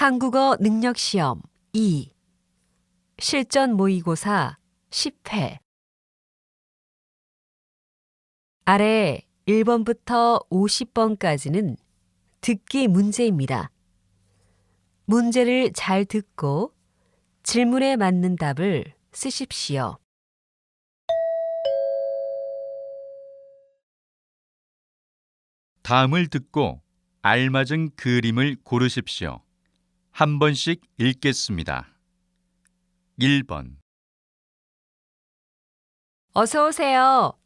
한국어 능력시험 2 실전 모의고사 10회 아래 1번부터 50번까지는 듣기 문제입니다. 문제를 잘 듣고 질문에 맞는 답을 쓰십시오. 다음을 듣고 알맞은 그림을 고르십시오. 한 번씩 읽겠습니다. 1번. 어서 오세요.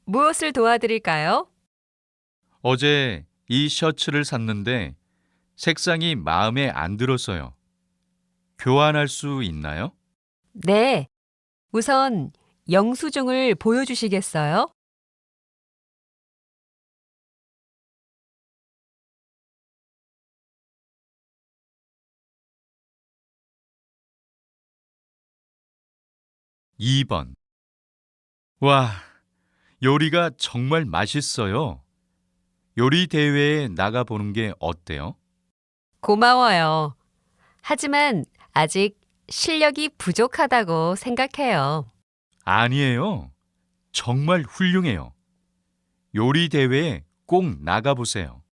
무엇을 도와드릴까요? 어제 이 셔츠를 샀는데 색상이 마음에 안 들어서요. 교환할 수 있나요? 네. 우선 영수증을 보여주시겠어요? 2번. 와, 요리가 정말 맛있어요. 요리 대회에 나가보는 게 어때요? 고마워요. 하지만 아직 실력이 부족하다고 생각해요. 아니에요. 정말 훌륭해요. 요리 대회에 꼭 나가보세요.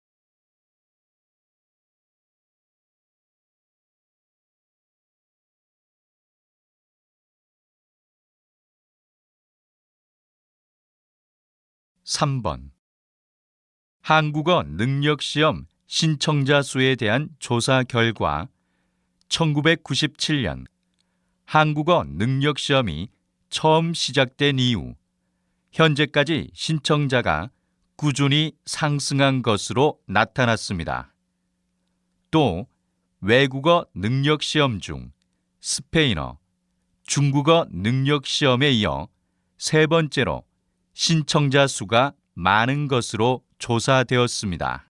3번. 한국어 능력시험 신청자 수에 대한 조사 결과 1997년 한국어 능력시험이 처음 시작된 이후 현재까지 신청자가 꾸준히 상승한 것으로 나타났습니다. 또 외국어 능력시험 중 스페인어, 중국어 능력시험에 이어 세 번째로 신청자 수가 많은 것으로 조사되었습니다.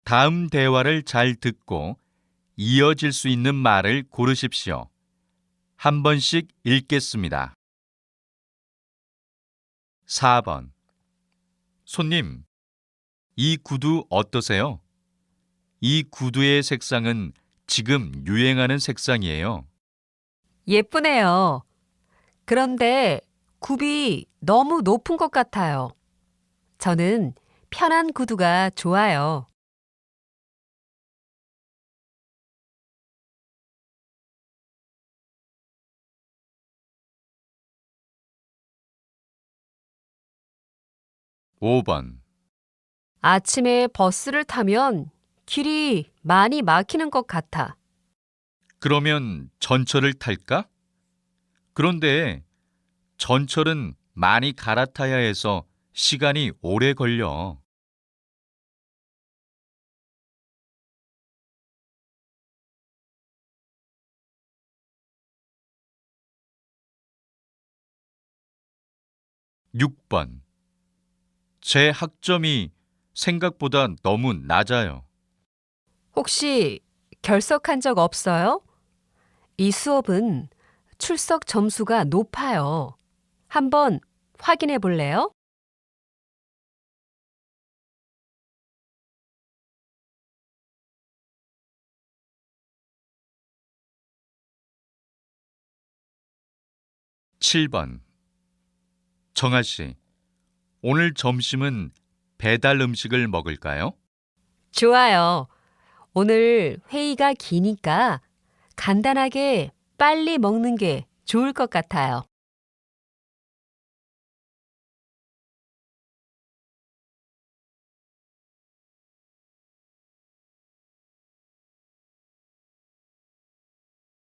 다음 대화를 잘 듣고 이어질 수 있는 말을 고르십시오. 한 번씩 읽겠습니다. 4번. 손님, 이 구두 어떠세요? 이 구두의 색상은 지금 유행하는 색상이에요. 예쁘네요. 그런데 굽이 너무 높은 것 같아요. 저는 편한 구두가 좋아요. 5번. 아침에 버스를 타면 길이 많이 막히는 것 같아. 그러면 전철을 탈까? 그런데 전철은 많이 갈아타야 해서 시간이 오래 걸려. 6번. 제 학점이 생각보다 너무 낮아요. 혹시 결석한 적 없어요? 이 수업은 출석 점수가 높아요. 한번 확인해 볼래요? 7번. 정아 씨, 오늘 점심은 배달 음식을 먹을까요? 좋아요. 오늘 회의가 기니까 간단하게 빨리 먹는 게 좋을 것 같아요.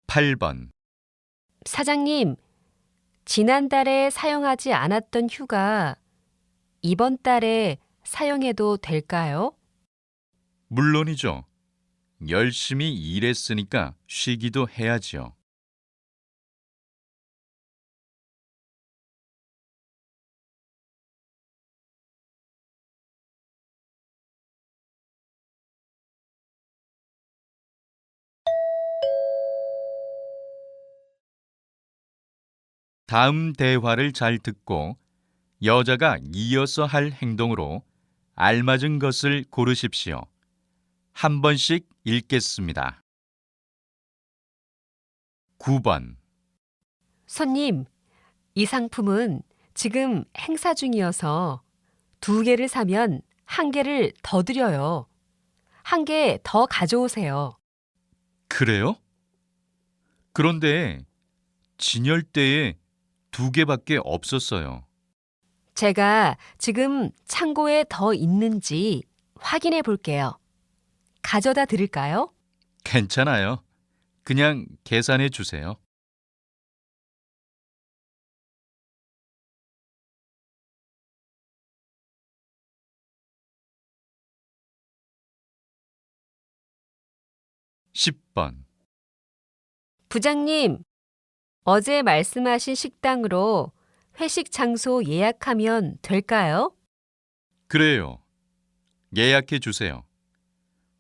8번. 사장님, 지난달에 사용하지 않았던 휴가 이번 달에 사용해도 될까요? 물론이죠. 열심히 일했으니까 쉬기도 해야지요. 다음 대화를 잘 듣고 여자가 이어서 할 행동으로 알맞은 것을 고르십시오. 한 번씩 읽겠습니다. 9번. 손님, 이 상품은 지금 행사 중이어서 2개를 사면 1개를 더 드려요. 1개 더 가져오세요. 그래요? 그런데 진열대에 2개밖에 없었어요. 제가 지금 창고에 더 있는지 확인해 볼게요. 가져다 드릴까요? 괜찮아요. 그냥 계산해 주세요. 10번. 부장님, 어제 말씀하신 식당으로 회식 장소 예약하면 될까요? 그래요. 예약해 주세요.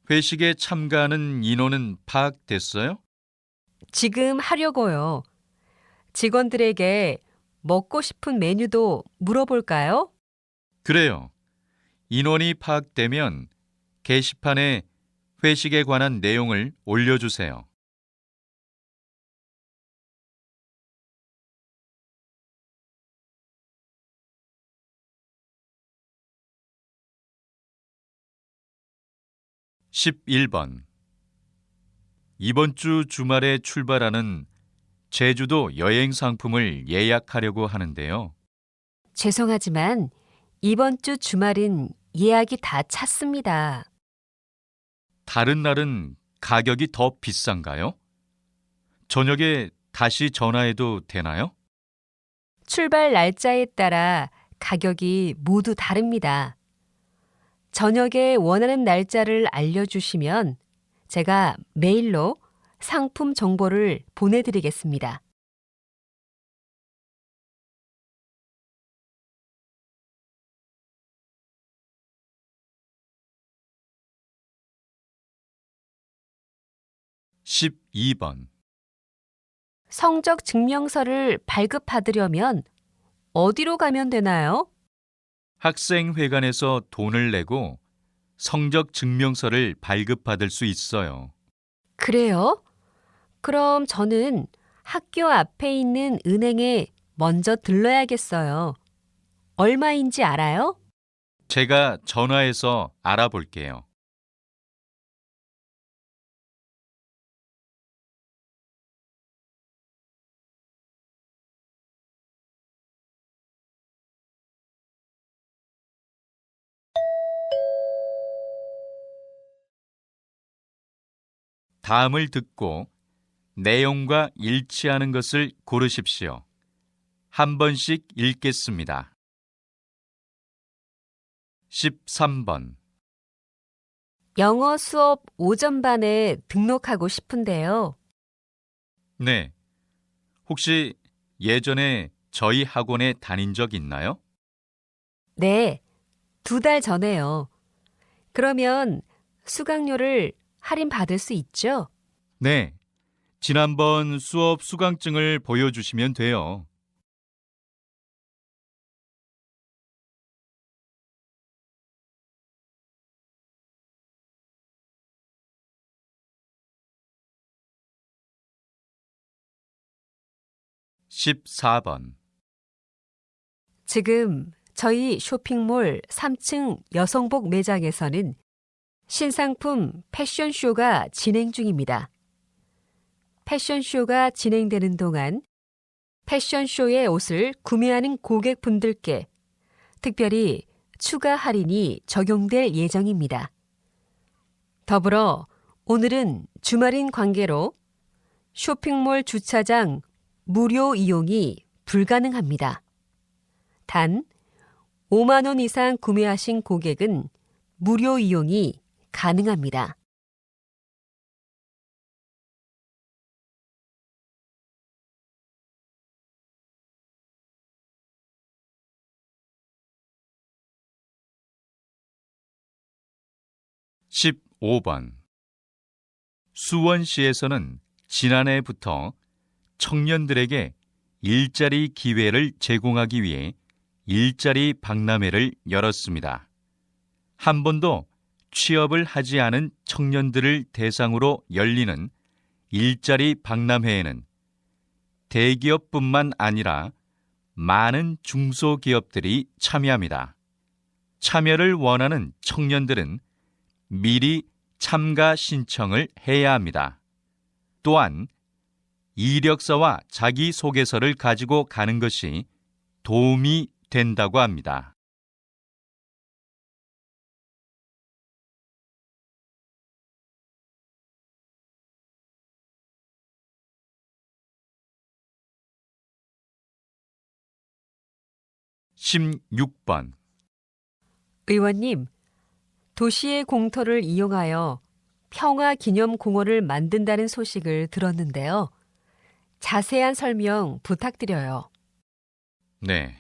회식에 참가하는 인원은 파악됐어요? 지금 하려고요. 직원들에게 먹고 싶은 메뉴도 물어볼까요? 그래요. 인원이 파악되면 게시판에 회식에 관한 내용을 올려주세요. 11번. 이번 주 주말에 출발하는 제주도 여행 상품을 예약하려고 하는데요. 죄송하지만 이번 주 주말은 예약이 다 찼습니다. 다른 날은 가격이 더 비싼가요? 저녁에 다시 전화해도 되나요? 출발 날짜에 따라 가격이 모두 다릅니다. 저녁에 원하는 날짜를 알려주시면 제가 메일로 상품 정보를 보내드리겠습니다. (12번) 성적 증명서를 발급받으려면 어디로 가면 되나요? 학생회관에서 돈을 내고 성적 증명서를 발급받을 수 있어요. 그래요? 그럼 저는 학교 앞에 있는 은행에 먼저 들러야겠어요. 얼마인지 알아요? 제가 전화해서 알아볼게요. 다음을 듣고 내용과 일치하는 것을 고르십시오. 한 번씩 읽겠습니다. 13번. 영어 수업 오전반에 등록하고 싶은데요. 네. 혹시 예전에 저희 학원에 다닌 적 있나요? 네, 2달 전에요. 그러면 수강료를 할인받을 수 있죠? 네. 지난번 수업 수강증을 보여주시면 돼요. 14번. 지금 저희 쇼핑몰 3층 여성복 매장에서는 신상품 패션쇼가 진행 중입니다. 패션쇼가 진행되는 동안 패션쇼의 옷을 구매하는 고객분들께 특별히 추가 할인이 적용될 예정입니다. 더불어 오늘은 주말인 관계로 쇼핑몰 주차장 무료 이용이 불가능합니다. 단 5만 원 이상 구매하신 고객은 무료 이용이 가능합니다. (15번) 수원시에서는 지난해부터 청년들에게 일자리 기회를 제공하기 위해 일자리 박람회를 열었습니다. 한 번도 취업을 하지 않은 청년들을 대상으로 열리는 일자리 박람회에는 대기업뿐만 아니라 많은 중소기업들이 참여합니다. 참여를 원하는 청년들은 미리 참가 신청을 해야 합니다. 또한 이력서와 자기소개서를 가지고 가는 것이 도움이 된다고 합니다. (16번) 의원님, 도시의 공터를 이용하여 평화기념공원을 만든다는 소식을 들었는데요. 자세한 설명 부탁드려요. 네.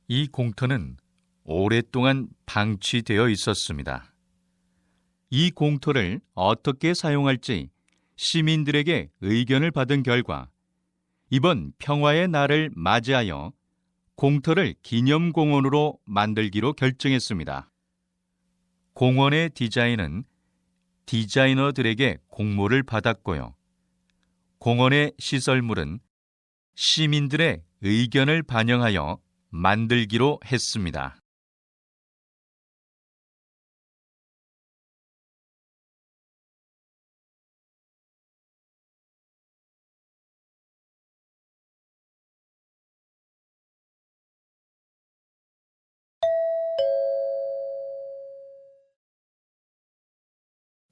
이 공터는 오랫동안 방치되어 있었습니다. 이 공터를 어떻게 사용할지 시민들에게 의견을 받은 결과 이번 평화의 날을 맞이하여 공터를 기념공원으로 만들기로 결정했습니다. 공원의 디자인은 디자이너들에게 공모를 받았고요. 공원의 시설물은 시민들의 의견을 반영하여 만들기로 했습니다.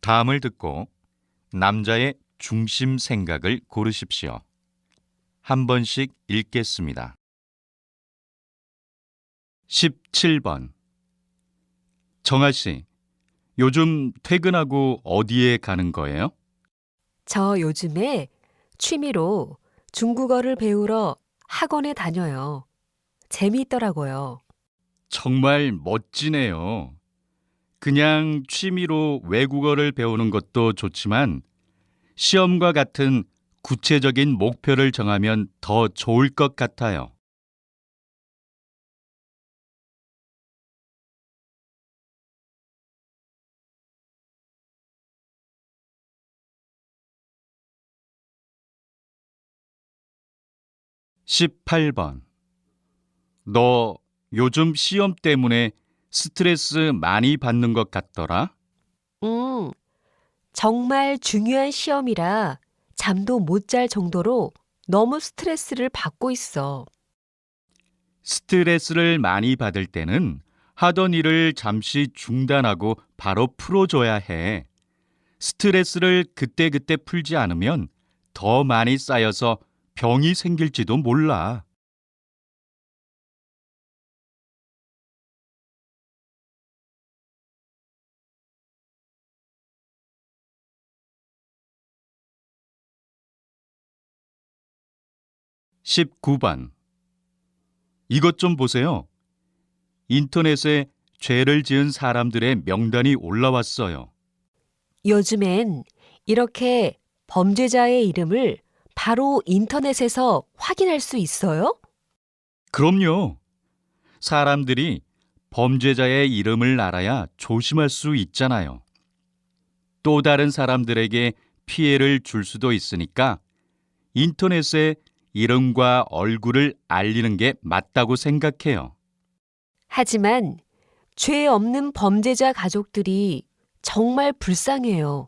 다음을 듣고 남자의 중심 생각을 고르십시오. 한 번씩 읽겠습니다. 17번. 정아 씨, 요즘 퇴근하고 어디에 가는 거예요? 저 요즘에 취미로 중국어를 배우러 학원에 다녀요. 재미있더라고요. 정말 멋지네요. 그냥 취미로 외국어를 배우는 것도 좋지만 시험과 같은 구체적인 목표를 정하면 더 좋을 것 같아요. (18번) 너 요즘 시험 때문에 스트레스 많이 받는 것 같더라? 음, 정말 중요한 시험이라 잠도 못 잘 정도로 너무 스트레스를 받고 있어. 스트레스를 많이 받을 때는 하던 일을 잠시 중단하고 바로 풀어줘야 해. 스트레스를 그때그때 풀지 않으면 더 많이 쌓여서 병이 생길지도 몰라. 19번. 이것 좀 보세요. 인터넷에 죄를 지은 사람들의 명단이 올라왔어요. 요즘엔 이렇게 범죄자의 이름을 바로 인터넷에서 확인할 수 있어요? 그럼요. 사람들이 범죄자의 이름을 알아야 조심할 수 있잖아요. 또 다른 사람들에게 피해를 줄 수도 있으니까 인터넷에 이름과 얼굴을 알리는 게 맞다고 생각해요. 하지만 죄 없는 범죄자 가족들이 정말 불쌍해요.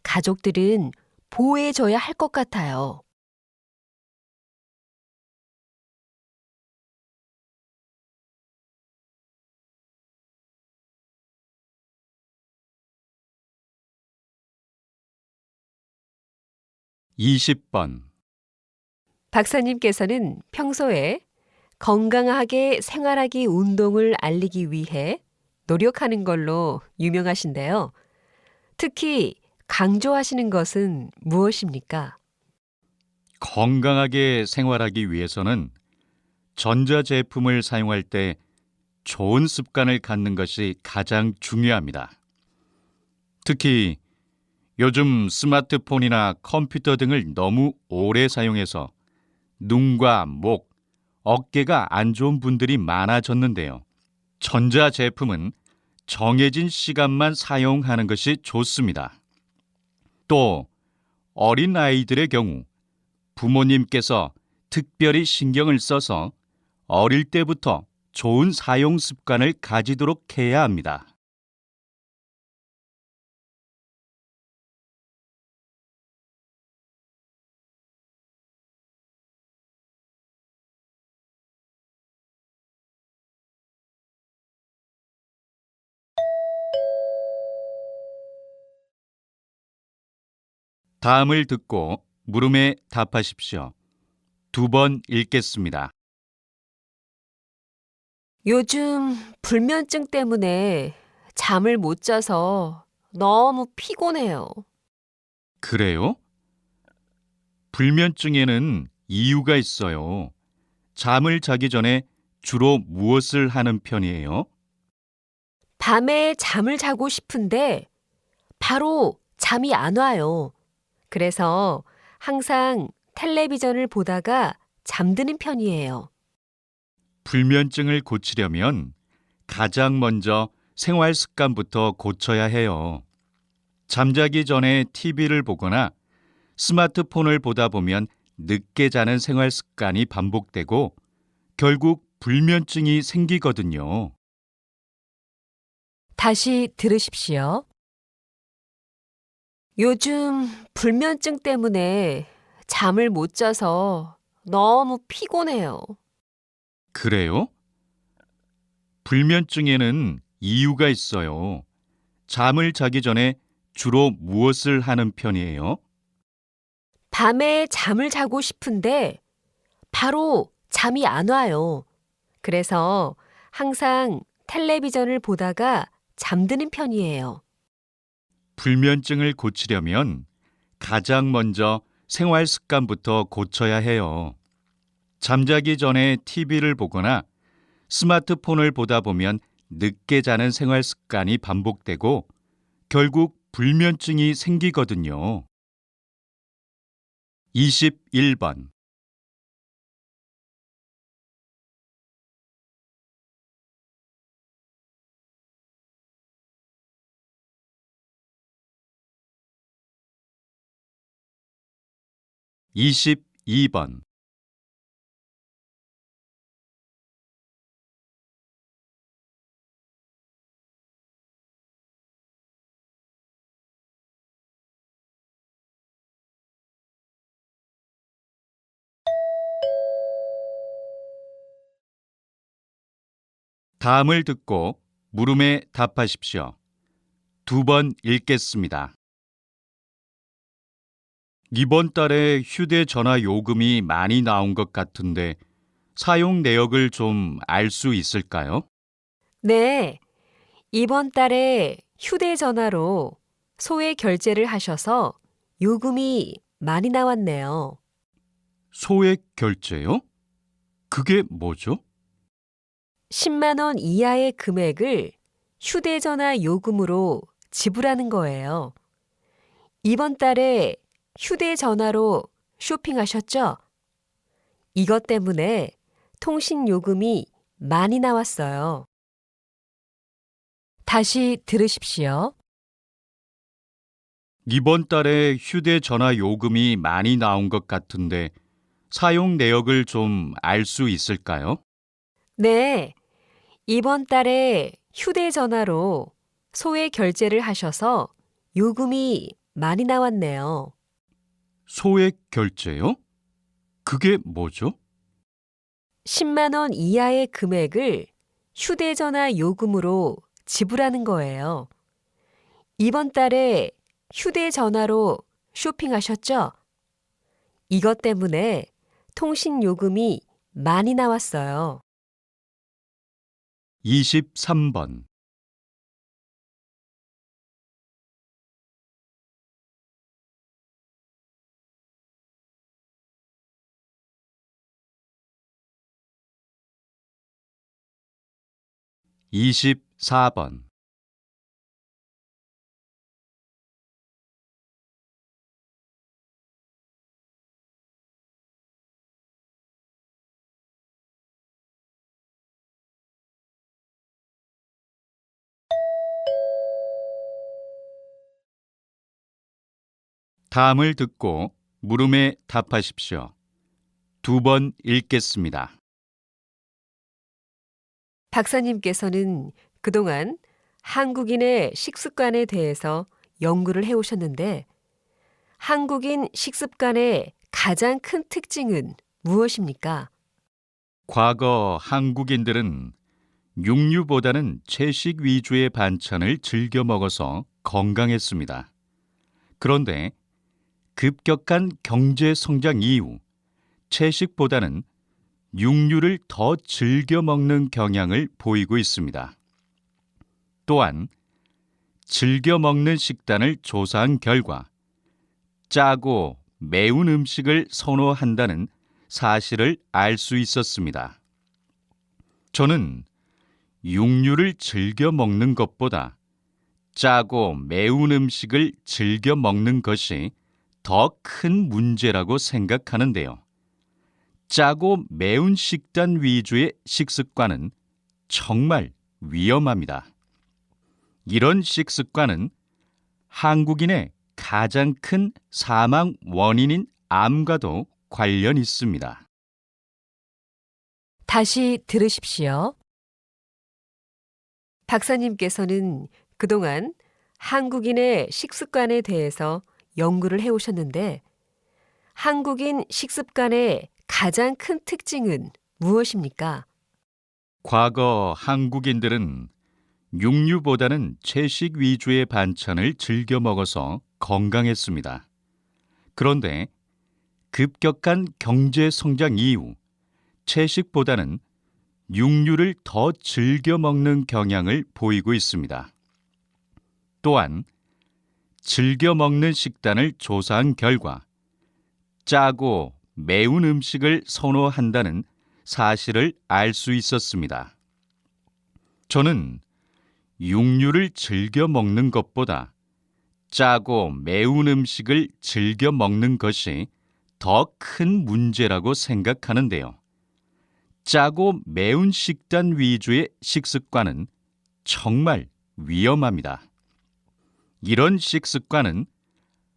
가족들은 보호해줘야 할 것 같아요. (20번) 박사님께서는 평소에 건강하게 생활하기 운동을 알리기 위해 노력하는 걸로 유명하신데요. 특히 강조하시는 것은 무엇입니까? 건강하게 생활하기 위해서는 전자제품을 사용할 때 좋은 습관을 갖는 것이 가장 중요합니다. 특히 요즘 스마트폰이나 컴퓨터 등을 너무 오래 사용해서 눈과 목, 어깨가 안 좋은 분들이 많아졌는데요. 전자 제품은 정해진 시간만 사용하는 것이 좋습니다. 또 어린 아이들의 경우 부모님께서 특별히 신경을 써서 어릴 때부터 좋은 사용 습관을 가지도록 해야 합니다. 다음을 듣고 물음에 답하십시오. 2번 읽겠습니다. 요즘 불면증 때문에 잠을 못 자서 너무 피곤해요. 그래요? 불면증에는 이유가 있어요. 잠을 자기 전에 주로 무엇을 하는 편이에요? 밤에 잠을 자고 싶은데 바로 잠이 안 와요. 그래서 항상 텔레비전을 보다가 잠드는 편이에요. 불면증을 고치려면 가장 먼저 생활 습관부터 고쳐야 해요. 잠자기 전에 TV를 보거나 스마트폰을 보다 보면 늦게 자는 생활 습관이 반복되고 결국 불면증이 생기거든요. 다시 들으십시오. 요즘 불면증 때문에 잠을 못 자서 너무 피곤해요. 그래요? 불면증에는 이유가 있어요. 잠을 자기 전에 주로 무엇을 하는 편이에요? 밤에 잠을 자고 싶은데 바로 잠이 안 와요. 그래서 항상 텔레비전을 보다가 잠드는 편이에요. 불면증을 고치려면 가장 먼저 생활 습관부터 고쳐야 해요. 잠자기 전에 TV를 보거나 스마트폰을 보다 보면 늦게 자는 생활 습관이 반복되고 결국 불면증이 생기거든요. 21번. 22번. 다음을 듣고 물음에 답하십시오. 2번 읽겠습니다. 이번 달에 휴대전화 요금이 많이 나온 것 같은데 사용 내역을 좀 알 수 있을까요? 네, 이번 달에 휴대전화로 소액 결제를 하셔서 요금이 많이 나왔네요. 소액 결제요? 그게 뭐죠? 10만 원 이하의 금액을 휴대전화 요금으로 지불하는 거예요. 이번 달에 휴대전화로 쇼핑하셨죠? 이것 때문에 통신 요금이 많이 나왔어요. 다시 들으십시오. 이번 달에 휴대전화 요금이 많이 나온 것 같은데 사용 내역을 좀 알 수 있을까요? 네, 이번 달에 휴대전화로 소액 결제를 하셔서 요금이 많이 나왔네요. 소액 결제요? 그게 뭐죠? 10만 원 이하의 금액을 휴대전화 요금으로 지불하는 거예요. 이번 달에 휴대전화로 쇼핑하셨죠? 이것 때문에 통신 요금이 많이 나왔어요. 23번. 24번. 다음을 듣고 물음에 답하십시오. 2번 읽겠습니다. 박사님께서는 그동안 한국인의 식습관에 대해서 연구를 해오셨는데 한국인 식습관의 가장 큰 특징은 무엇입니까? 과거 한국인들은 육류보다는 채식 위주의 반찬을 즐겨 먹어서 건강했습니다. 그런데 급격한 경제 성장 이후 채식보다는 육류를 더 즐겨 먹는 경향을 보이고 있습니다. 또한 즐겨 먹는 식단을 조사한 결과 짜고 매운 음식을 선호한다는 사실을 알 수 있었습니다. 저는 육류를 즐겨 먹는 것보다 짜고 매운 음식을 즐겨 먹는 것이 더 큰 문제라고 생각하는데요. 짜고 매운 식단 위주의 식습관은 정말 위험합니다. 이런 식습관은 한국인의 가장 큰 사망 원인인 암과도 관련 있습니다. 다시 들으십시오. 박사님께서는 그동안 한국인의 식습관에 대해서 연구를 해오셨는데 한국인 식습관의 가장 큰 특징은 무엇입니까? 과거 한국인들은 육류보다는 채식 위주의 반찬을 즐겨 먹어서 건강했습니다. 그런데 급격한 경제 성장 이후 채식보다는 육류를 더 즐겨 먹는 경향을 보이고 있습니다. 또한 즐겨 먹는 식단을 조사한 결과 짜고 매운 음식을 선호한다는 사실을 알 수 있었습니다. 저는 육류를 즐겨 먹는 것보다 짜고 매운 음식을 즐겨 먹는 것이 더 큰 문제라고 생각하는데요. 짜고 매운 식단 위주의 식습관은 정말 위험합니다. 이런 식습관은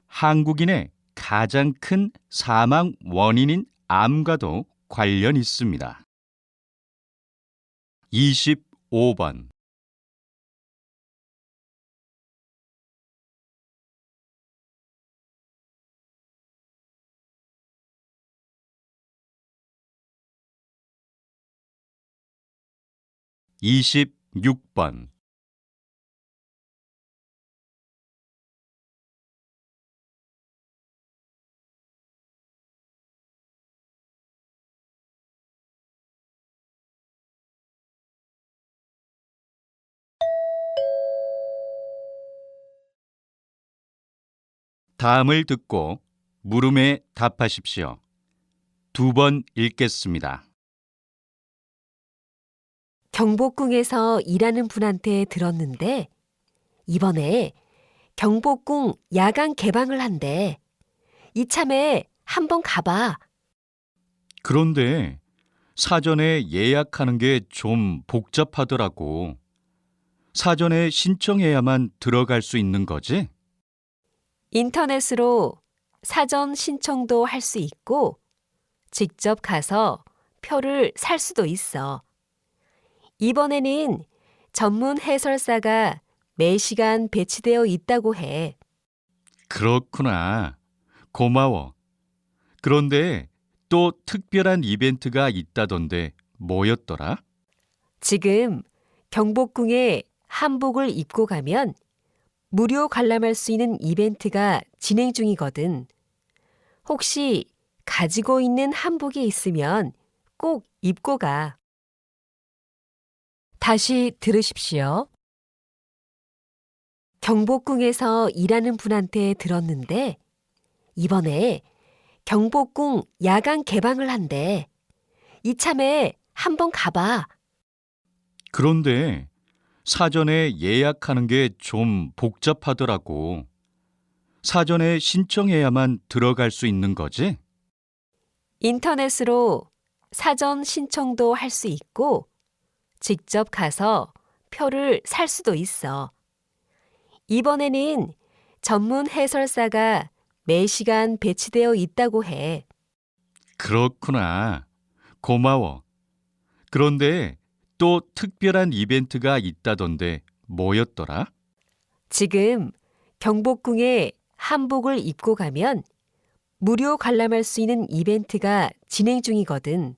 한국인의 가장 큰 사망 원인인 암과도 관련 있습니다. 25번 (26번) 다음을 듣고 물음에 답하십시오. 2번 읽겠습니다. 경복궁에서 일하는 분한테 들었는데 이번에 경복궁 야간 개방을 한대. 이참에 한번 가봐. 그런데 사전에 예약하는 게 좀 복잡하더라고. 사전에 신청해야만 들어갈 수 있는 거지? 인터넷으로 사전 신청도 할 수 있고 직접 가서 표를 살 수도 있어. 이번에는 전문 해설사가 매시간 배치되어 있다고 해. 그렇구나. 고마워. 그런데 또 특별한 이벤트가 있다던데 뭐였더라? 지금 경복궁에 한복을 입고 가면 무료 관람할 수 있는 이벤트가 진행 중이거든. 혹시 가지고 있는 한복이 있으면 꼭 입고 가. 다시 들으십시오. 경복궁에서 일하는 분한테 들었는데 이번에 경복궁 야간 개방을 한대. 이참에 한번 가봐. 그런데 사전에 예약하는 게 좀 복잡하더라고. 사전에 신청해야만 들어갈 수 있는 거지? 인터넷으로 사전 신청도 할 수 있고 직접 가서 표를 살 수도 있어. 이번에는 전문 해설사가 매시간 배치되어 있다고 해. 그렇구나. 고마워. 그런데 또 특별한 이벤트가 있다던데 뭐였더라? 지금 경복궁에 한복을 입고 가면 무료 관람할 수 있는 이벤트가 진행 중이거든.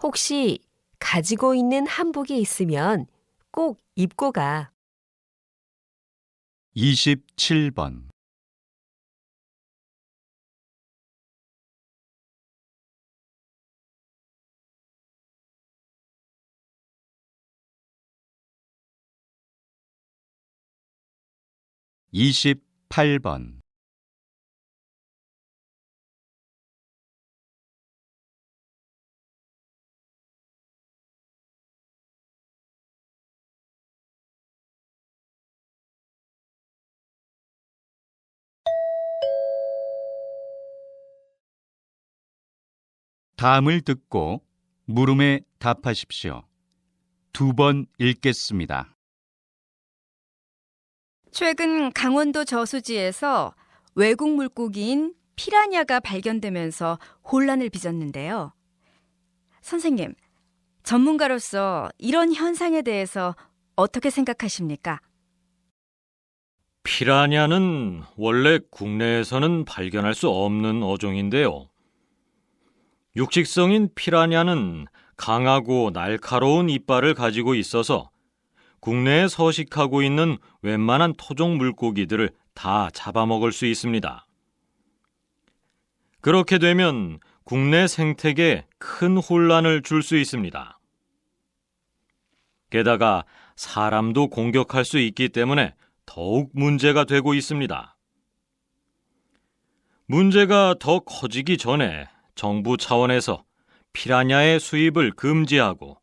혹시 가지고 있는 한복이 있으면 꼭 입고 가. 27번. 28번. '다음을 듣고 물음에 답하십시오. 2번 읽겠습니다. 최근 강원도 저수지에서 외국 물고기인 피라냐가 발견되면서 혼란을 빚었는데요. 선생님, 전문가로서 이런 현상에 대해서 어떻게 생각하십니까? 피라냐는 원래 국내에서는 발견할 수 없는 어종인데요. 육식성인 피라냐는 강하고 날카로운 이빨을 가지고 있어서 국내에 서식하고 있는 웬만한 토종 물고기들을 다 잡아먹을 수 있습니다. 그렇게 되면 국내 생태계에 큰 혼란을 줄 수 있습니다. 게다가 사람도 공격할 수 있기 때문에 더욱 문제가 되고 있습니다. 문제가 더 커지기 전에 정부 차원에서 피라냐의 수입을 금지하고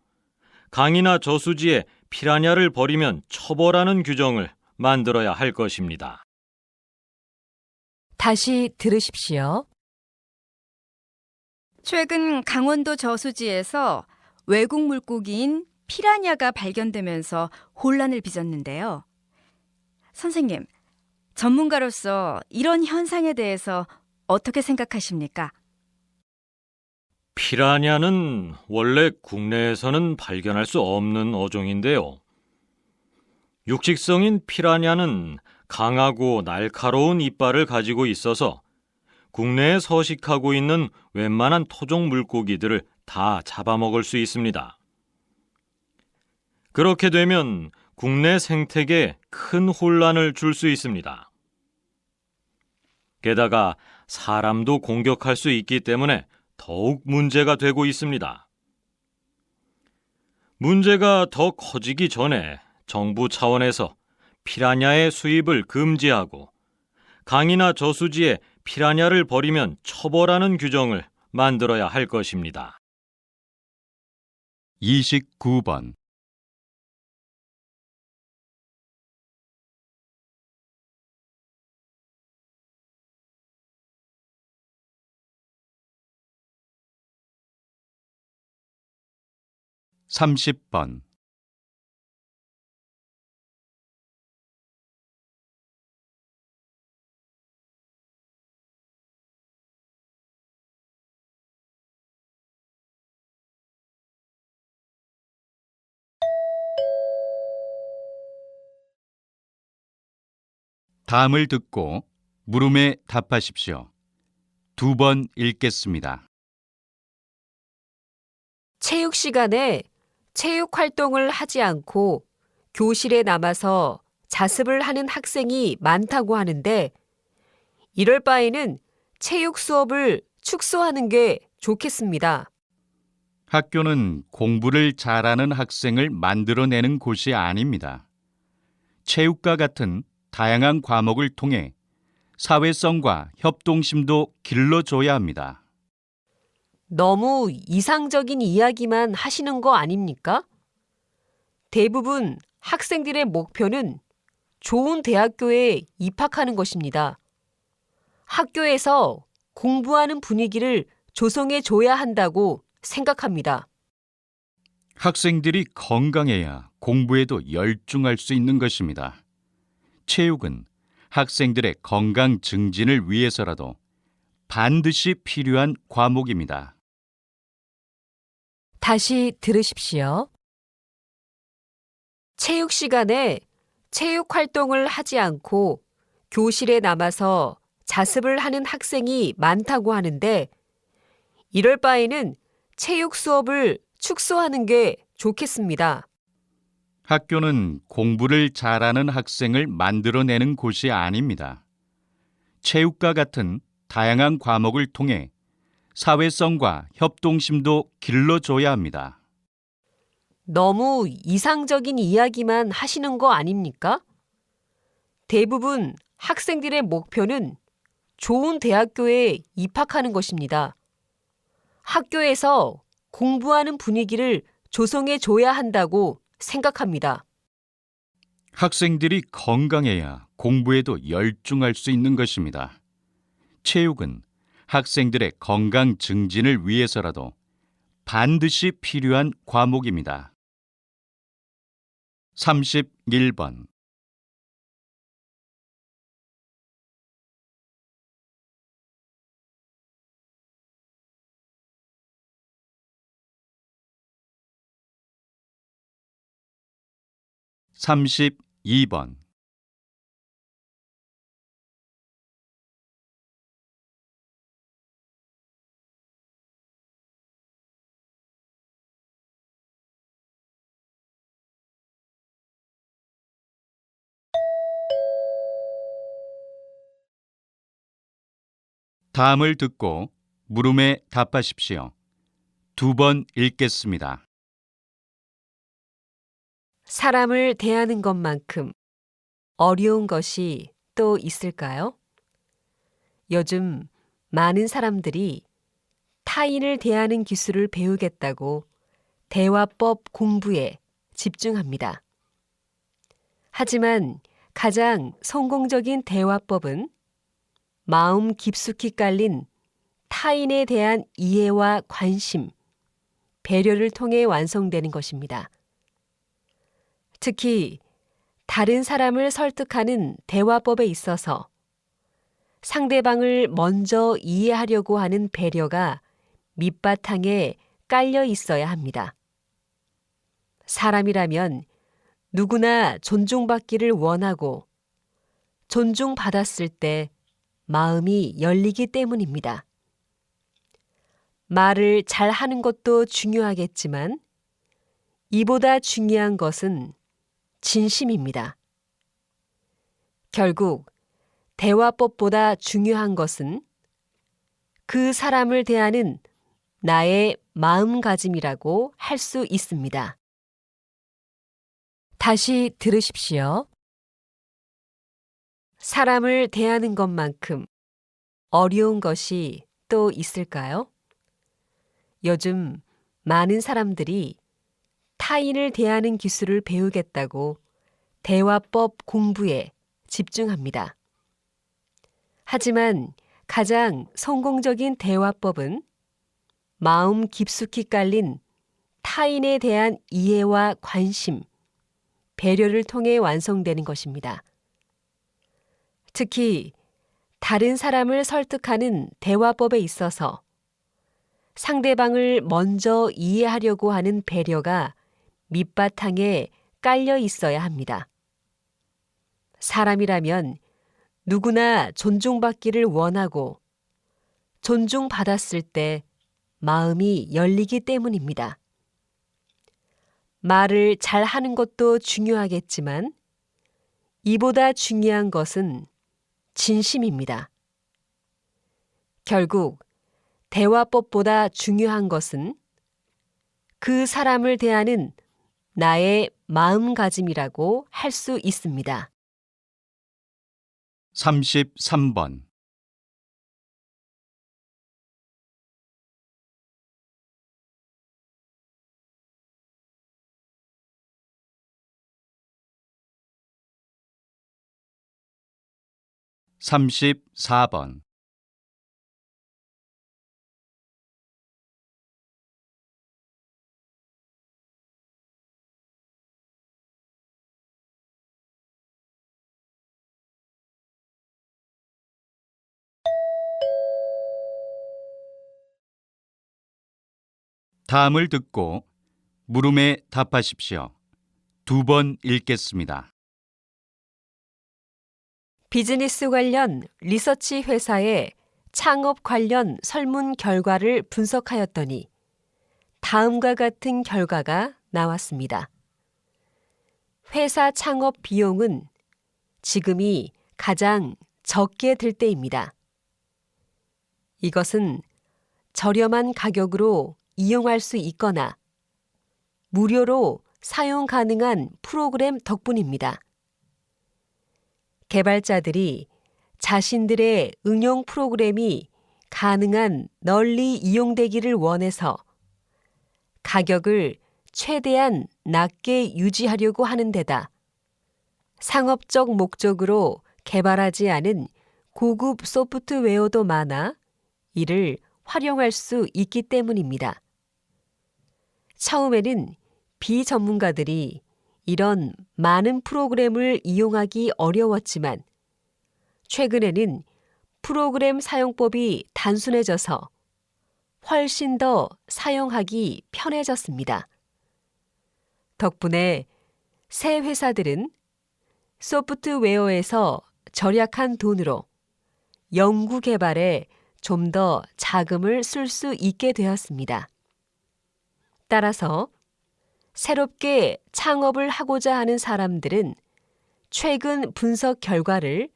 강이나 저수지에 피라냐를 버리면 처벌하는 규정을 만들어야 할 것입니다. 다시 들으십시오. 최근 강원도 저수지에서 외국 물고기인 피라냐가 발견되면서 혼란을 빚었는데요. 선생님, 전문가로서 이런 현상에 대해서 어떻게 생각하십니까? 피라냐는 원래 국내에서는 발견할 수 없는 어종인데요. 육식성인 피라냐는 강하고 날카로운 이빨을 가지고 있어서 국내에 서식하고 있는 웬만한 토종 물고기들을 다 잡아먹을 수 있습니다. 그렇게 되면 국내 생태계에 큰 혼란을 줄 수 있습니다. 게다가 사람도 공격할 수 있기 때문에 더욱 문제가 되고 있습니다. 문제가 더 커지기 전에 정부 차원에서 피라냐의 수입을 금지하고 강이나 저수지에 피라냐를 버리면 처벌하는 규정을 만들어야 할 것입니다. 29번. 30번. '다음을 듣고 물음에 답하십시오. 2번 읽겠습니다. 체육 시간에 체육 활동을 하지 않고 교실에 남아서 자습을 하는 학생이 많다고 하는데 이럴 바에는 체육 수업을 축소하는 게 좋겠습니다. 학교는 공부를 잘하는 학생을 만들어내는 곳이 아닙니다. 체육과 같은 다양한 과목을 통해 사회성과 협동심도 길러줘야 합니다. 너무 이상적인 이야기만 하시는 거 아닙니까? 대부분 학생들의 목표는 좋은 대학교에 입학하는 것입니다. 학교에서 공부하는 분위기를 조성해 줘야 한다고 생각합니다. 학생들이 건강해야 공부에도 열중할 수 있는 것입니다. 체육은 학생들의 건강 증진을 위해서라도 반드시 필요한 과목입니다. 다시 들으십시오. 체육 시간에 체육 활동을 하지 않고 교실에 남아서 자습을 하는 학생이 많다고 하는데 이럴 바에는 체육 수업을 축소하는 게 좋겠습니다. 학교는 공부를 잘하는 학생을 만들어내는 곳이 아닙니다. 체육과 같은 다양한 과목을 통해 사회성과 협동심도 길러줘야 합니다. 너무 이상적인 이야기만 하시는 거 아닙니까? 대부분 학생들의 목표는 좋은 대학교에 입학하는 것입니다. 학교에서 공부하는 분위기를 조성해 줘야 한다고 생각합니다. 학생들이 건강해야 공부에도 열중할 수 있는 것입니다. 체육은 학생들의 건강 증진을 위해서라도 반드시 필요한 과목입니다. 31번. 삼십이 번. 다음을 듣고 물음에 답하십시오. 2번 읽겠습니다. 사람을 대하는 것만큼 어려운 것이 또 있을까요? 요즘 많은 사람들이 타인을 대하는 기술을 배우겠다고 대화법 공부에 집중합니다. 하지만 가장 성공적인 대화법은 마음 깊숙이 깔린 타인에 대한 이해와 관심, 배려를 통해 완성되는 것입니다. 특히 다른 사람을 설득하는 대화법에 있어서 상대방을 먼저 이해하려고 하는 배려가 밑바탕에 깔려 있어야 합니다. 사람이라면 누구나 존중받기를 원하고 존중받았을 때 마음이 열리기 때문입니다. 말을 잘 하는 것도 중요하겠지만 이보다 중요한 것은 진심입니다. 결국 대화법보다 중요한 것은 그 사람을 대하는 나의 마음가짐이라고 할 수 있습니다. 다시 들으십시오. 사람을 대하는 것만큼 어려운 것이 또 있을까요? 요즘 많은 사람들이 타인을 대하는 기술을 배우겠다고 대화법 공부에 집중합니다. 하지만 가장 성공적인 대화법은 마음 깊숙이 깔린 타인에 대한 이해와 관심, 배려를 통해 완성되는 것입니다. 특히 다른 사람을 설득하는 대화법에 있어서 상대방을 먼저 이해하려고 하는 배려가 밑바탕에 깔려 있어야 합니다. 사람이라면 누구나 존중받기를 원하고 존중받았을 때 마음이 열리기 때문입니다. 말을 잘 하는 것도 중요하겠지만 이보다 중요한 것은 진심입니다. 결국 대화법보다 중요한 것은 그 사람을 대하는 나의 마음가짐이라고 할 수 있습니다. 33번. 삼십사 번. 다음을 듣고 물음에 답하십시오. 2번 읽겠습니다. 비즈니스 관련 리서치 회사의 창업 관련 설문 결과를 분석하였더니 다음과 같은 결과가 나왔습니다. 회사 창업 비용은 지금이 가장 적게 들 때입니다. 이것은 저렴한 가격으로 이용할 수 있거나 무료로 사용 가능한 프로그램 덕분입니다. 개발자들이 자신들의 응용 프로그램이 가능한 널리 이용되기를 원해서 가격을 최대한 낮게 유지하려고 하는 데다 상업적 목적으로 개발하지 않은 고급 소프트웨어도 많아 이를 활용할 수 있기 때문입니다. 처음에는 비전문가들이 이런 많은 프로그램을 이용하기 어려웠지만 최근에는 프로그램 사용법이 단순해져서 훨씬 더 사용하기 편해졌습니다. 덕분에 새 회사들은 소프트웨어에서 절약한 돈으로 연구 개발에 좀 더 자금을 쓸 수 있게 되었습니다. 따라서 새롭게 창업을 하고자 하는 사람들은 최근 분석 결과를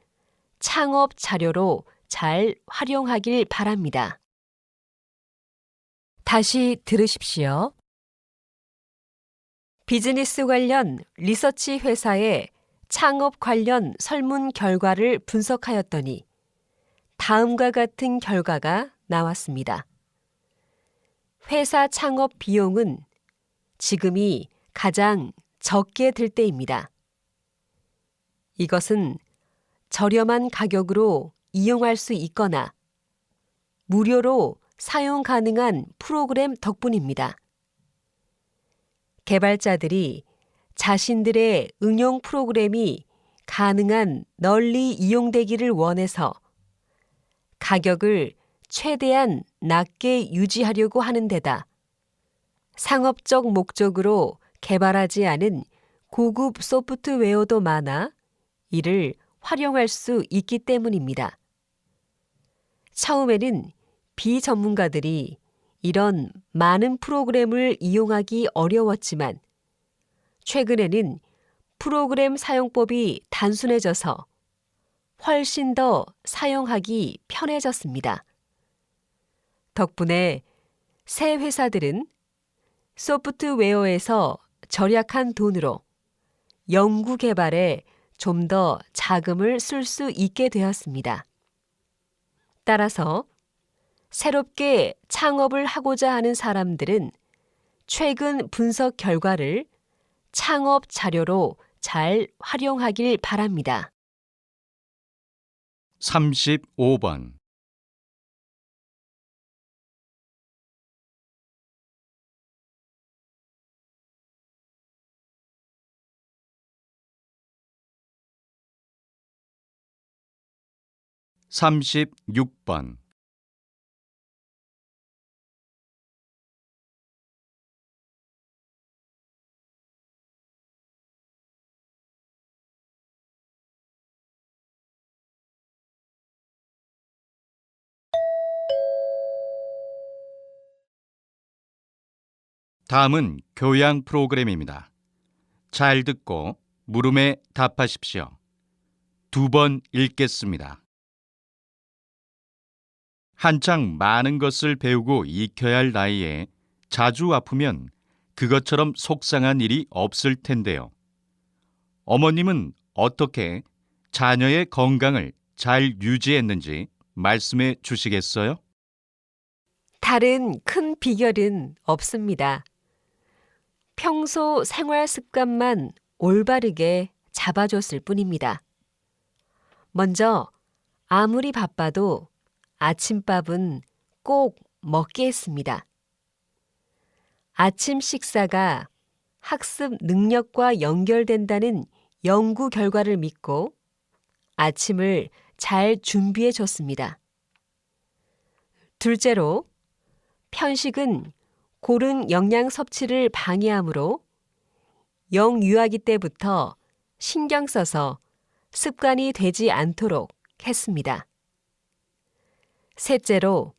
창업 자료로 잘 활용하길 바랍니다. 다시 들으십시오. 비즈니스 관련 리서치 회사의 창업 관련 설문 결과를 분석하였더니 다음과 같은 결과가 나왔습니다. 회사 창업 비용은 지금이 가장 적게 들 때입니다. 이것은 저렴한 가격으로 이용할 수 있거나 무료로 사용 가능한 프로그램 덕분입니다. 개발자들이 자신들의 응용 프로그램이 가능한 널리 이용되기를 원해서 가격을 최대한 낮게 유지하려고 하는 데다 상업적 목적으로 개발하지 않은 고급 소프트웨어도 많아 이를 활용할 수 있기 때문입니다. 처음에는 비전문가들이 이런 많은 프로그램을 이용하기 어려웠지만 최근에는 프로그램 사용법이 단순해져서 훨씬 더 사용하기 편해졌습니다. 덕분에 새 회사들은 소프트웨어에서 절약한 돈으로 연구 개발에 좀 더 자금을 쓸 수 있게 되었습니다. 따라서 새롭게 창업을 하고자 하는 사람들은 최근 분석 결과를 창업 자료로 잘 활용하길 바랍니다. 35번. 삼십육 번. 다음은 교양 프로그램입니다. 잘 듣고 물음에 답하십시오. 2번 읽겠습니다. 한창 많은 것을 배우고 익혀야 할 나이에 자주 아프면 그것처럼 속상한 일이 없을 텐데요. 어머님은 어떻게 자녀의 건강을 잘 유지했는지 말씀해 주시겠어요? 다른 큰 비결은 없습니다. 평소 생활 습관만 올바르게 잡아줬을 뿐입니다. 먼저 아무리 바빠도 아침밥은 꼭 먹게 했습니다. 아침 식사가 학습 능력과 연결된다는 연구 결과를 믿고 아침을 잘 준비해 줬습니다. 둘째로 편식은 고른 영양 섭취를 방해하므로 영유아기 때부터 신경 써서 습관이 되지 않도록 했습니다. 셋째로,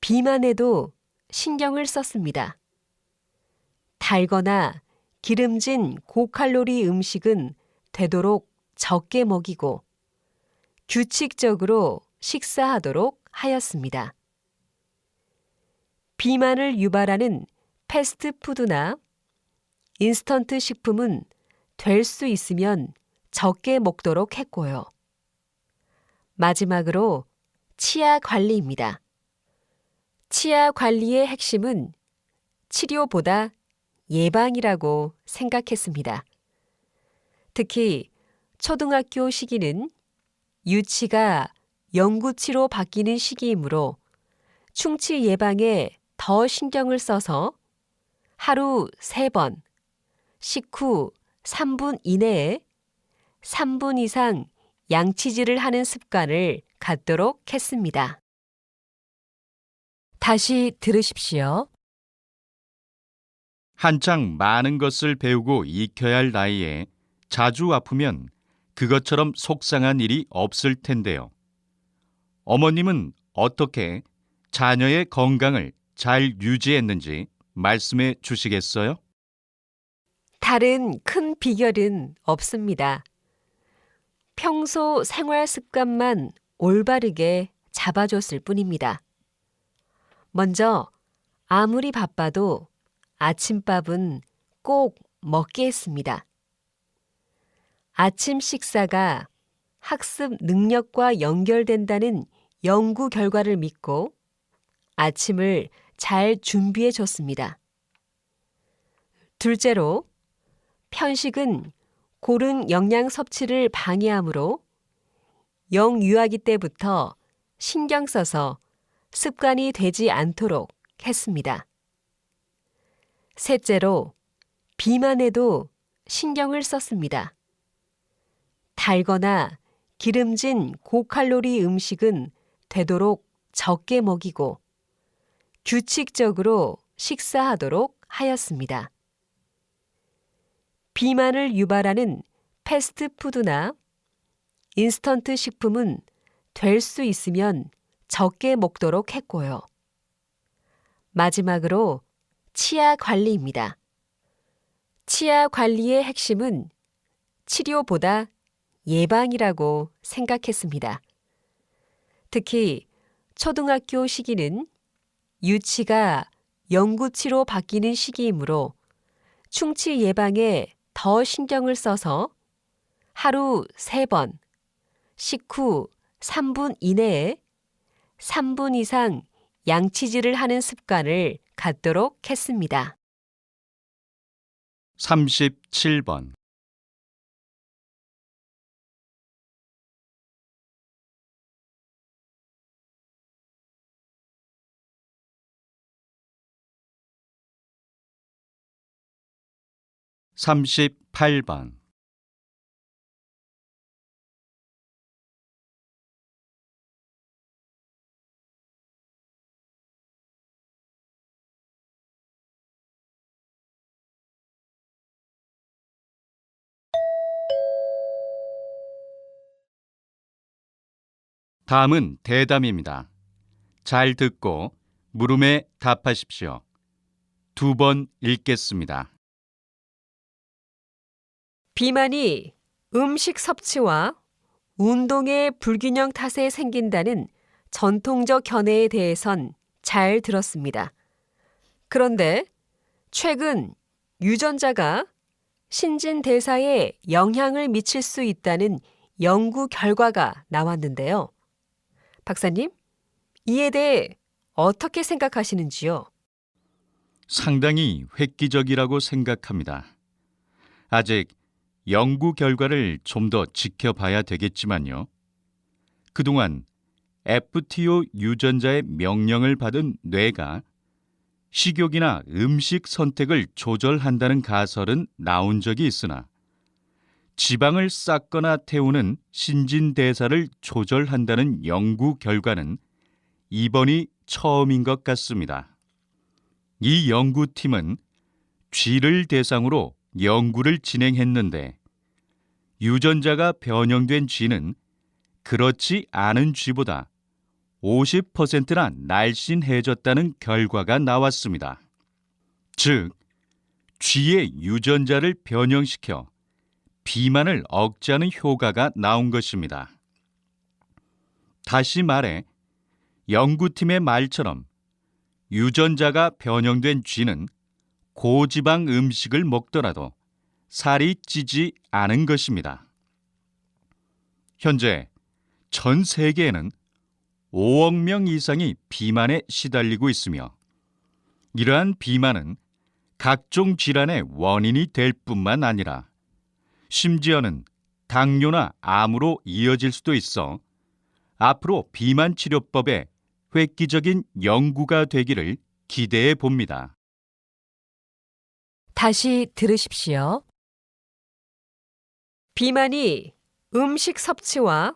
비만에도 신경을 썼습니다. 달거나 기름진 고칼로리 음식은 되도록 적게 먹이고 규칙적으로 식사하도록 하였습니다. 비만을 유발하는 패스트푸드나 인스턴트 식품은 될 수 있으면 적게 먹도록 했고요. 마지막으로 치아 관리입니다. 치아 관리의 핵심은 치료보다 예방이라고 생각했습니다. 특히 초등학교 시기는 유치가 영구치로 바뀌는 시기이므로 충치 예방에 더 신경을 써서 하루 3번, 식후 3분 이내에 3분 이상 양치질을 하는 습관을 갖도록 했습니다. 다시 들으십시오. 한창 많은 것을 배우고 익혀야 할 나이에 자주 아프면 그것처럼 속상한 일이 없을 텐데요. 어머님은 어떻게 자녀의 건강을 잘 유지했는지 말씀해 주시겠어요? 다른 큰 비결은 없습니다. 평소 생활 습관만 올바르게 잡아줬을 뿐입니다. 먼저 아무리 바빠도 아침밥은 꼭 먹게 했습니다. 아침 식사가 학습 능력과 연결된다는 연구 결과를 믿고 아침을 잘 준비해 줬습니다. 둘째로, 편식은 고른 영양 섭취를 방해하므로 영유아기 때부터 신경 써서 습관이 되지 않도록 했습니다. 셋째로, 비만에도 신경을 썼습니다. 달거나 기름진 고칼로리 음식은 되도록 적게 먹이고 규칙적으로 식사하도록 하였습니다. 비만을 유발하는 패스트푸드나 인스턴트 식품은 될 수 있으면 적게 먹도록 했고요. 마지막으로 치아 관리입니다. 치아 관리의 핵심은 치료보다 예방이라고 생각했습니다. 특히 초등학교 시기는 유치가 영구치로 바뀌는 시기이므로 충치 예방에 더 신경을 써서 하루 3번, 식후 3분 이내에 3분 이상 양치질을 하는 습관을 갖도록 했습니다. 37번. 38번. '다음은 대담입니다. 잘 듣고 물음에 답하십시오. 2번 읽겠습니다. 비만이 음식 섭취와 운동의 불균형 탓에 생긴다는 전통적 견해에 대해선 잘 들었습니다. 그런데 최근 유전자가 신진대사에 영향을 미칠 수 있다는 연구 결과가 나왔는데요. 박사님, 이에 대해 어떻게 생각하시는지요? 상당히 획기적이라고 생각합니다. 아직 연구 결과를 좀 더 지켜봐야 되겠지만요. 그동안 FTO 유전자의 명령을 받은 뇌가 식욕이나 음식 선택을 조절한다는 가설은 나온 적이 있으나 지방을 쌓거나 태우는 신진대사를 조절한다는 연구 결과는 이번이 처음인 것 같습니다. 이 연구팀은 쥐를 대상으로 연구를 진행했는데 유전자가 변형된 쥐는 그렇지 않은 쥐보다 50%나 날씬해졌다는 결과가 나왔습니다. 즉, 쥐의 유전자를 변형시켜 비만을 억제하는 효과가 나온 것입니다. 다시 말해, 연구팀의 말처럼 유전자가 변형된 쥐는 고지방 음식을 먹더라도 살이 찌지 않은 것입니다. 현재 전 세계에는 5억 명 이상이 비만에 시달리고 있으며 이러한 비만은 각종 질환의 원인이 될 뿐만 아니라 심지어는 당뇨나 암으로 이어질 수도 있어 앞으로 비만 치료법에 획기적인 연구가 되기를 기대해 봅니다. 다시 들으십시오. 비만이 음식 섭취와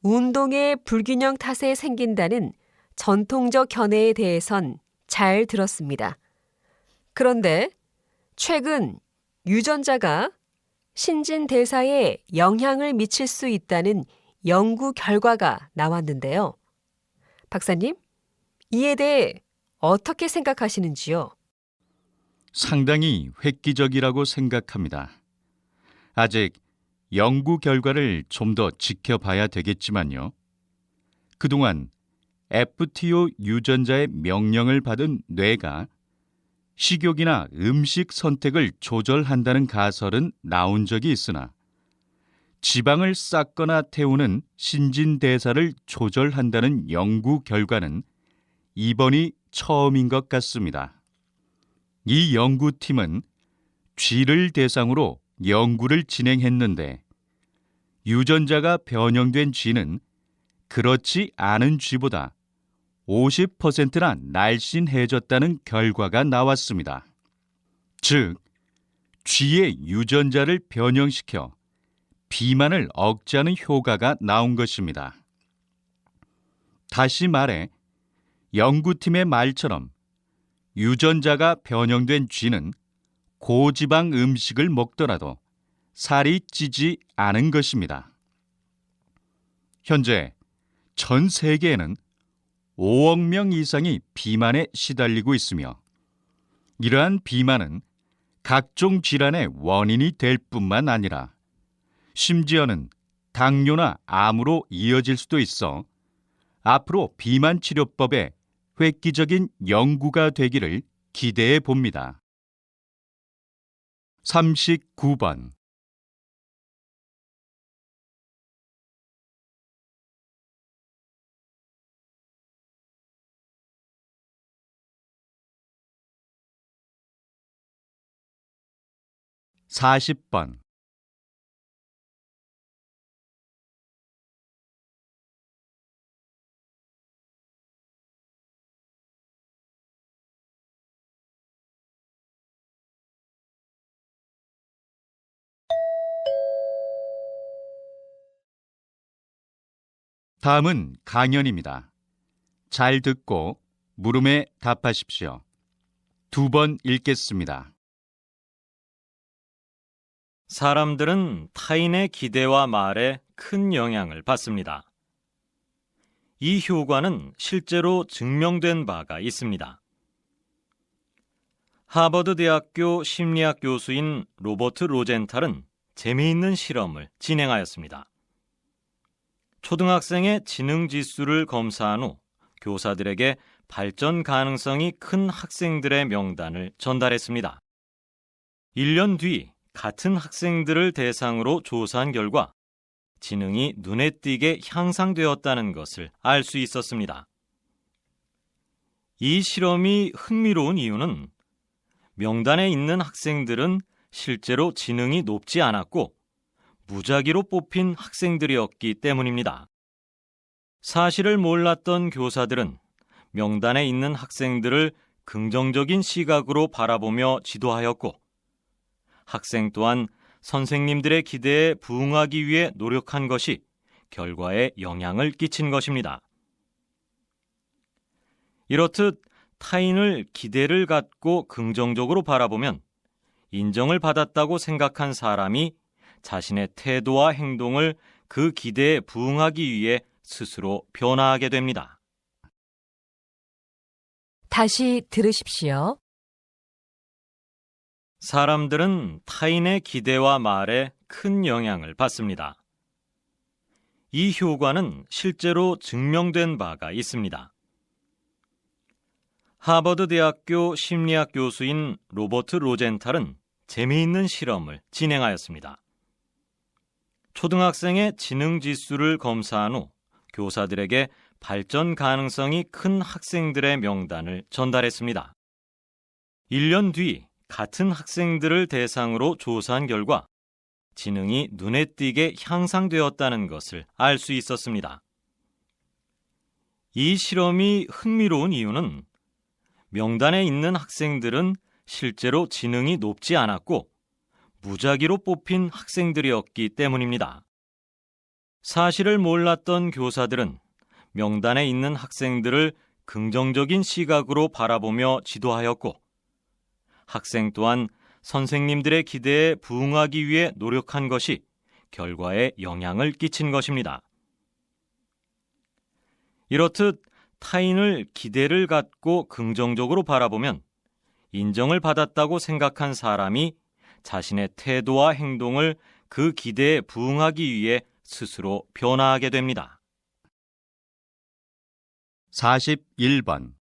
운동의 불균형 탓에 생긴다는 전통적 견해에 대해선 잘 들었습니다. 그런데 최근 유전자가 신진대사에 영향을 미칠 수 있다는 연구 결과가 나왔는데요. 박사님, 이에 대해 어떻게 생각하시는지요? 상당히 획기적이라고 생각합니다. 아직 연구 결과를 좀 더 지켜봐야 되겠지만요. 그동안 FTO 유전자의 명령을 받은 뇌가 식욕이나 음식 선택을 조절한다는 가설은 나온 적이 있으나 지방을 쌓거나 태우는 신진대사를 조절한다는 연구 결과는 이번이 처음인 것 같습니다. 이 연구팀은 쥐를 대상으로 연구를 진행했는데 유전자가 변형된 쥐는 그렇지 않은 쥐보다 50%나 날씬해졌다는 결과가 나왔습니다. 즉, 쥐의 유전자를 변형시켜 비만을 억제하는 효과가 나온 것입니다. 다시 말해, 연구팀의 말처럼 유전자가 변형된 쥐는 고지방 음식을 먹더라도 살이 찌지 않은 것입니다. 현재 전 세계에는 5억 명 이상이 비만에 시달리고 있으며 이러한 비만은 각종 질환의 원인이 될 뿐만 아니라 심지어는 당뇨나 암으로 이어질 수도 있어 앞으로 비만 치료법에 획기적인 연구가 되기를 기대해 봅니다. 39번 (40번) 다음은 강연입니다. 잘 듣고 물음에 답하십시오. 2번 읽겠습니다. 사람들은 타인의 기대와 말에 큰 영향을 받습니다. 이 효과는 실제로 증명된 바가 있습니다. 하버드 대학교 심리학 교수인 로버트 로젠탈은 재미있는 실험을 진행하였습니다. 초등학생의 지능 지수를 검사한 후 교사들에게 발전 가능성이 큰 학생들의 명단을 전달했습니다. 1년 뒤 같은 학생들을 대상으로 조사한 결과 지능이 눈에 띄게 향상되었다는 것을 알 수 있었습니다. 이 실험이 흥미로운 이유는 명단에 있는 학생들은 실제로 지능이 높지 않았고 무작위로 뽑힌 학생들이었기 때문입니다. 사실을 몰랐던 교사들은 명단에 있는 학생들을 긍정적인 시각으로 바라보며 지도하였고 학생 또한 선생님들의 기대에 부응하기 위해 노력한 것이 결과에 영향을 끼친 것입니다. 이렇듯 타인을 기대를 갖고 긍정적으로 바라보면 인정을 받았다고 생각한 사람이 자신의 태도와 행동을 그 기대에 부응하기 위해 스스로 변화하게 됩니다. 다시 들으십시오. 사람들은 타인의 기대와 말에 큰 영향을 받습니다. 이 효과는 실제로 증명된 바가 있습니다. 하버드 대학교 심리학 교수인 로버트 로젠탈은 재미있는 실험을 진행하였습니다. 초등학생의 지능 지수를 검사한 후 교사들에게 발전 가능성이 큰 학생들의 명단을 전달했습니다. 1년 뒤 같은 학생들을 대상으로 조사한 결과 지능이 눈에 띄게 향상되었다는 것을 알 수 있었습니다. 이 실험이 흥미로운 이유는 명단에 있는 학생들은 실제로 지능이 높지 않았고 무작위로 뽑힌 학생들이었기 때문입니다. 사실을 몰랐던 교사들은 명단에 있는 학생들을 긍정적인 시각으로 바라보며 지도하였고 학생 또한 선생님들의 기대에 부응하기 위해 노력한 것이 결과에 영향을 끼친 것입니다. 이렇듯 타인을 기대를 갖고 긍정적으로 바라보면 인정을 받았다고 생각한 사람이 자신의 태도와 행동을 그 기대에 부응하기 위해 스스로 변화하게 됩니다. 41번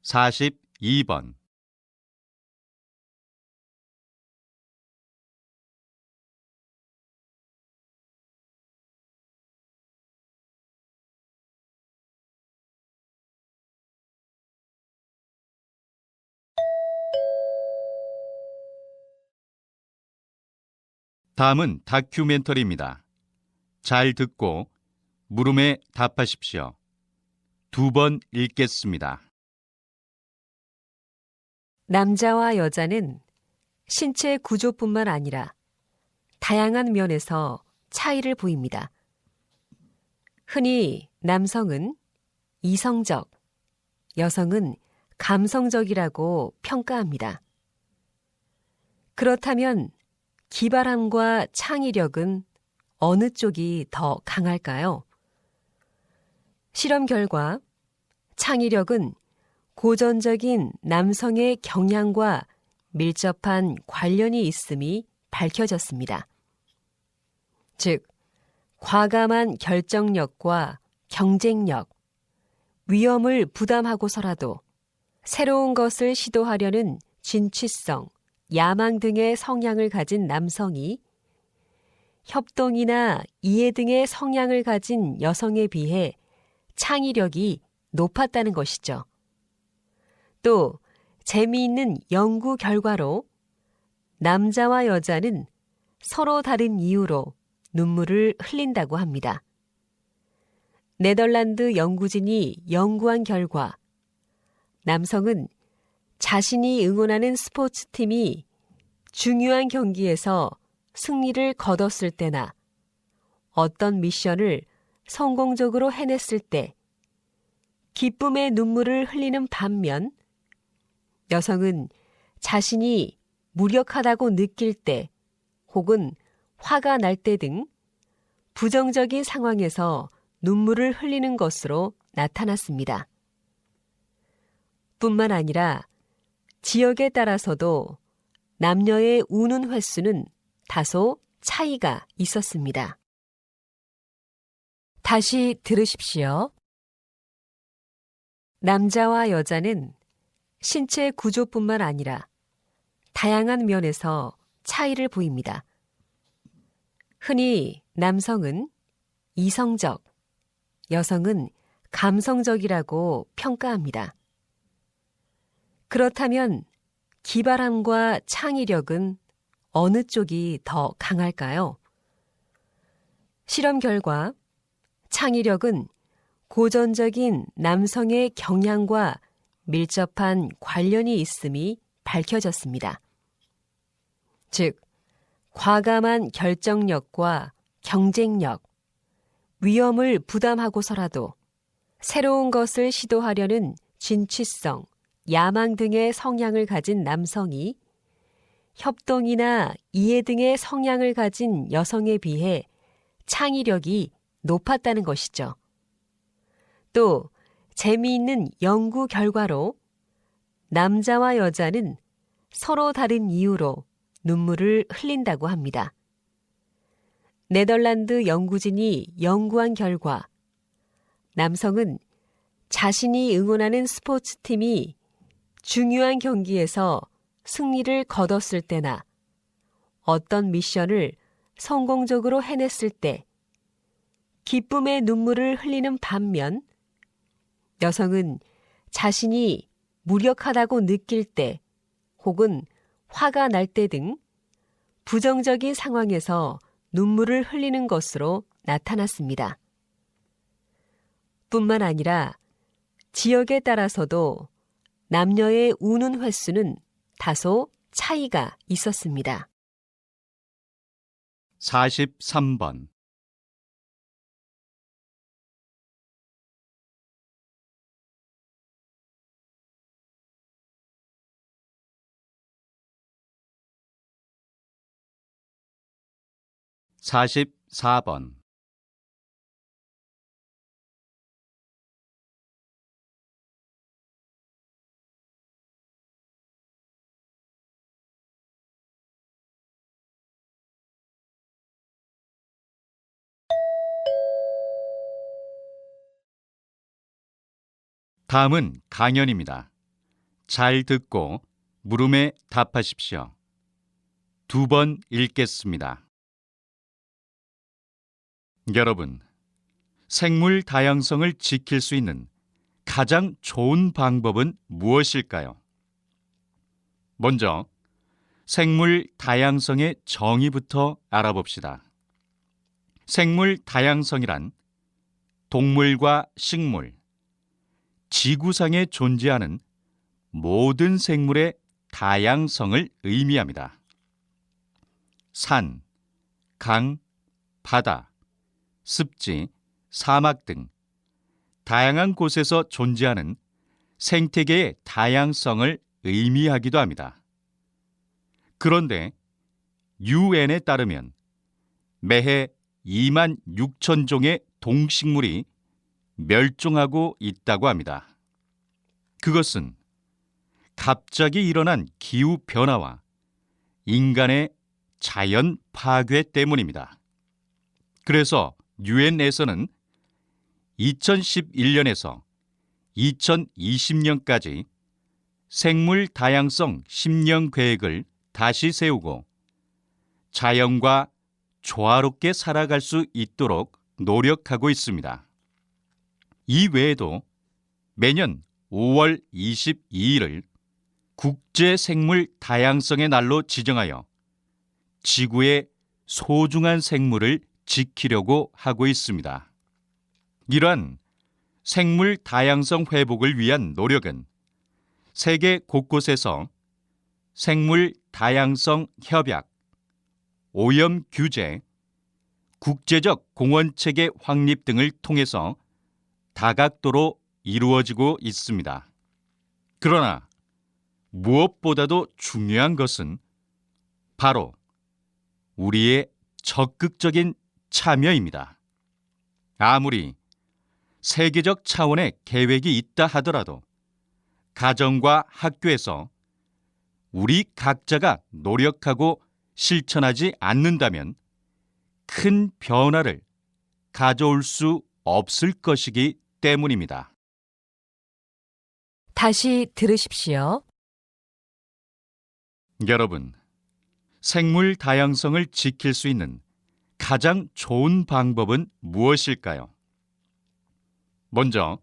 42번 '다음은 다큐멘터리입니다. 잘 듣고 물음에 답하십시오. 2번 읽겠습니다. 남자와 여자는 신체 구조뿐만 아니라 다양한 면에서 차이를 보입니다. 흔히 남성은 이성적, 여성은 감성적이라고 평가합니다. 그렇다면 기발함과 창의력은 어느 쪽이 더 강할까요? 실험 결과 창의력은 고전적인 남성의 경향과 밀접한 관련이 있음이 밝혀졌습니다. 즉, 과감한 결정력과 경쟁력, 위험을 부담하고서라도 새로운 것을 시도하려는 진취성, 야망 등의 성향을 가진 남성이 협동이나 이해 등의 성향을 가진 여성에 비해 창의력이 높았다는 것이죠. 또 재미있는 연구 결과로 남자와 여자는 서로 다른 이유로 눈물을 흘린다고 합니다. 네덜란드 연구진이 연구한 결과 남성은 자신이 응원하는 스포츠팀이 중요한 경기에서 승리를 거뒀을 때나 어떤 미션을 성공적으로 해냈을 때 기쁨의 눈물을 흘리는 반면 여성은 자신이 무력하다고 느낄 때 혹은 화가 날 때 등 부정적인 상황에서 눈물을 흘리는 것으로 나타났습니다. 뿐만 아니라 지역에 따라서도 남녀의 우는 횟수는 다소 차이가 있었습니다. 다시 들으십시오. 남자와 여자는 신체 구조뿐만 아니라 다양한 면에서 차이를 보입니다. 흔히 남성은 이성적, 여성은 감성적이라고 평가합니다. 그렇다면 기발함과 창의력은 어느 쪽이 더 강할까요? 실험 결과 창의력은 고전적인 남성의 경향과 밀접한 관련이 있음이 밝혀졌습니다. 즉, 과감한 결정력과 경쟁력, 위험을 부담하고서라도 새로운 것을 시도하려는 진취성, 야망 등의 성향을 가진 남성이 협동이나 이해 등의 성향을 가진 여성에 비해 창의력이 높았다는 것이죠. 또 재미있는 연구 결과로 남자와 여자는 서로 다른 이유로 눈물을 흘린다고 합니다. 네덜란드 연구진이 연구한 결과 남성은 자신이 응원하는 스포츠팀이 중요한 경기에서 승리를 거뒀을 때나 어떤 미션을 성공적으로 해냈을 때 기쁨의 눈물을 흘리는 반면 여성은 자신이 무력하다고 느낄 때 혹은 화가 날 때 등 부정적인 상황에서 눈물을 흘리는 것으로 나타났습니다. 뿐만 아니라 지역에 따라서도 남녀의 우는 횟수는 다소 차이가 있었습니다. 43번. (44번) 다음은 강연입니다. 잘 듣고 물음에 답하십시오. 2번 읽겠습니다. 여러분, 생물 다양성을 지킬 수 있는 가장 좋은 방법은 무엇일까요? 먼저 생물 다양성의 정의부터 알아봅시다. 생물 다양성이란 동물과 식물, 지구상에 존재하는 모든 생물의 다양성을 의미합니다. 산, 강, 바다, 습지, 사막 등 다양한 곳에서 존재하는 생태계의 다양성을 의미하기도 합니다. 그런데 UN에 따르면 매해 2만 6천 종의 동식물이 멸종하고 있다고 합니다. 그것은 갑자기 일어난 기후 변화와 인간의 자연 파괴 때문입니다. 그래서 유엔에서는 2011년에서 2020년까지 생물 다양성 10년 계획을 다시 세우고 자연과 조화롭게 살아갈 수 있도록 노력하고 있습니다. 이 외에도 매년 5월 22일을 국제 생물 다양성의 날로 지정하여 지구의 소중한 생물을 지키려고 하고 있습니다. 이러한 생물 다양성 회복을 위한 노력은 세계 곳곳에서 생물 다양성 협약, 오염 규제, 국제적 공원 체계 확립 등을 통해서 다각도로 이루어지고 있습니다. 그러나 무엇보다도 중요한 것은 바로 우리의 적극적인 참여입니다. 아무리 세계적 차원의 계획이 있다 하더라도 가정과 학교에서 우리 각자가 노력하고 실천하지 않는다면 큰 변화를 가져올 수 없을 것이기 때문입니다. 다시 들으십시오. 여러분, 생물 다양성을 지킬 수 있는 가장 좋은 방법은 무엇일까요? 먼저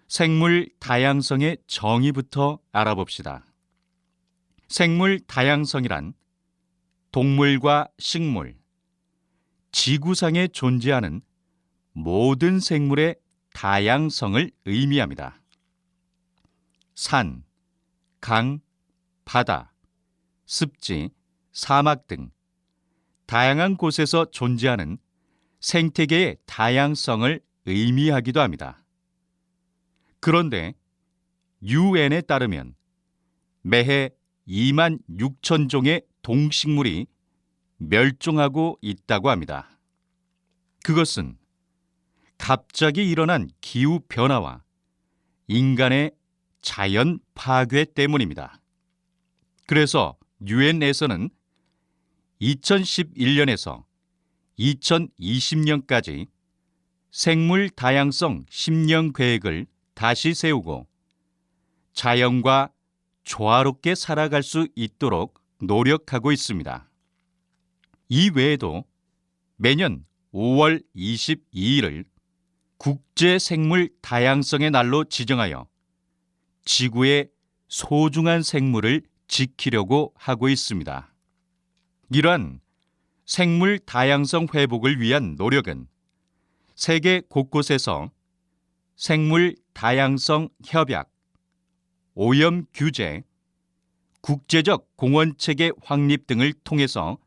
생물 다양성의 정의부터 알아봅시다. 생물 다양성이란 동물과 식물, 지구상에 존재하는 모든 생물의 다양성을 의미합니다. 산, 강, 바다, 습지, 사막 등 다양한 곳에서 존재하는 생태계의 다양성을 의미하기도 합니다. 그런데 UN에 따르면 매해 2만 6천 종의 동식물이 멸종하고 있다고 합니다. 그것은 갑자기 일어난 기후 변화와 인간의 자연 파괴 때문입니다. 그래서 유엔에서는 2011년에서 2020년까지 생물 다양성 10년 계획을 다시 세우고 자연과 조화롭게 살아갈 수 있도록 노력하고 있습니다. 이 외에도 매년 5월 22일을 국제 생물 다양성의 날로 지정하여 지구의 소중한 생물을 지키려고 하고 있습니다. 이러한 생물 다양성 회복을 위한 노력은 세계 곳곳에서 생물 다양성 협약, 오염 규제, 국제적 공원 체계 확립 등을 통해서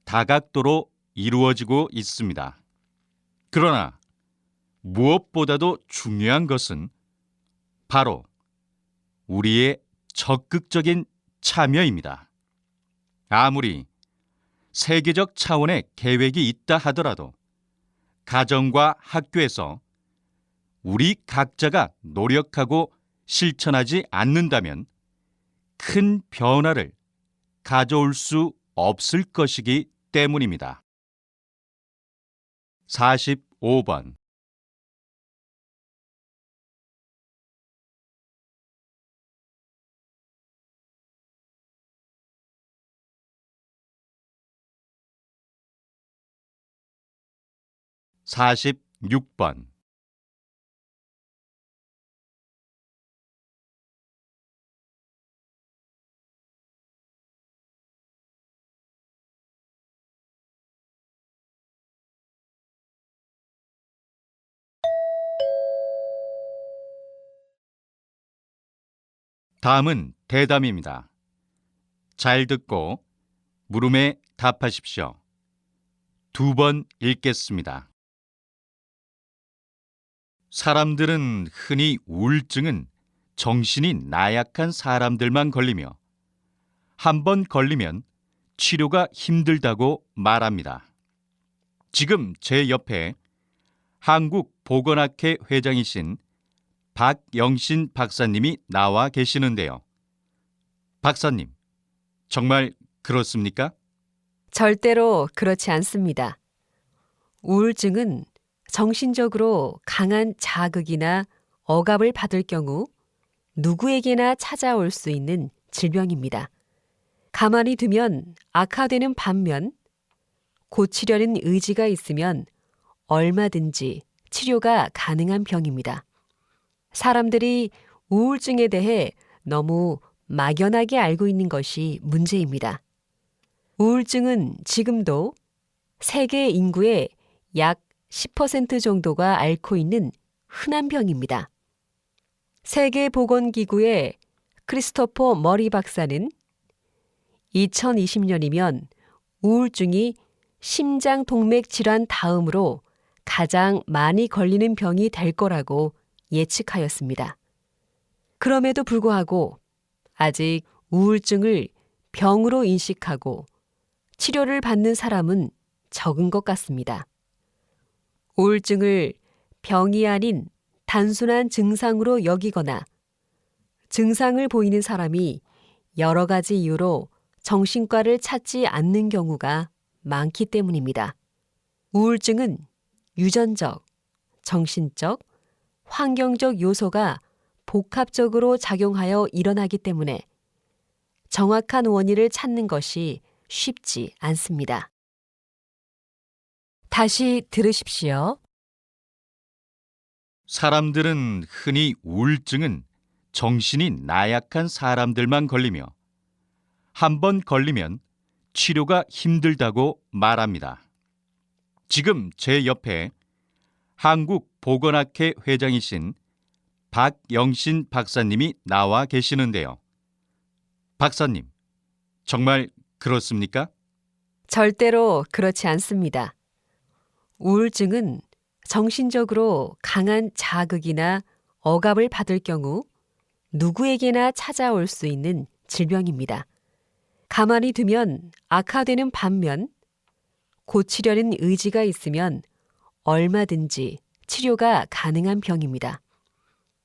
다각도로 이루어지고 있습니다. 그러나 무엇보다도 중요한 것은 바로 우리의 적극적인 참여입니다. 아무리 세계적 차원의 계획이 있다 하더라도 가정과 학교에서 우리 각자가 노력하고 실천하지 않는다면 큰 변화를 가져올 수 없을 것이기 때문입니다. 45번 46번 다음은 대담입니다. 잘 듣고 물음에 답하십시오. 2번 읽겠습니다. 사람들은 흔히 우울증은 정신이 나약한 사람들만 걸리며 한 번 걸리면 치료가 힘들다고 말합니다. 지금 제 옆에 한국보건학회 회장이신 박영신 박사님이 나와 계시는데요. 박사님, 정말 그렇습니까? 절대로 그렇지 않습니다. 우울증은 정신적으로 강한 자극이나 억압을 받을 경우 누구에게나 찾아올 수 있는 질병입니다. 가만히 두면 악화되는 반면 고치려는 의지가 있으면 얼마든지 치료가 가능한 병입니다. 사람들이 우울증에 대해 너무 막연하게 알고 있는 것이 문제입니다. 우울증은 지금도 세계 인구의 약 10% 정도가 앓고 있는 흔한 병입니다. 세계보건기구의 크리스토퍼 머리 박사는 2020년이면 우울증이 심장동맥 질환 다음으로 가장 많이 걸리는 병이 될 거라고 예측하였습니다. 그럼에도 불구하고 아직 우울증을 병으로 인식하고 치료를 받는 사람은 적은 것 같습니다. 우울증을 병이 아닌 단순한 증상으로 여기거나 증상을 보이는 사람이 여러 가지 이유로 정신과를 찾지 않는 경우가 많기 때문입니다. 우울증은 유전적, 정신적, 환경적 요소가 복합적으로 작용하여 일어나기 때문에 정확한 원인을 찾는 것이 쉽지 않습니다. 다시 들으십시오. 사람들은 흔히 우울증은 정신이 나약한 사람들만 걸리며 한 번 걸리면 치료가 힘들다고 말합니다. 지금 제 옆에 한국보건학회 회장이신 박영신 박사님이 나와 계시는데요. 박사님, 정말 그렇습니까? 절대로 그렇지 않습니다. 우울증은 정신적으로 강한 자극이나 억압을 받을 경우 누구에게나 찾아올 수 있는 질병입니다. 가만히 두면 악화되는 반면 고치려는 의지가 있으면 얼마든지 치료가 가능한 병입니다.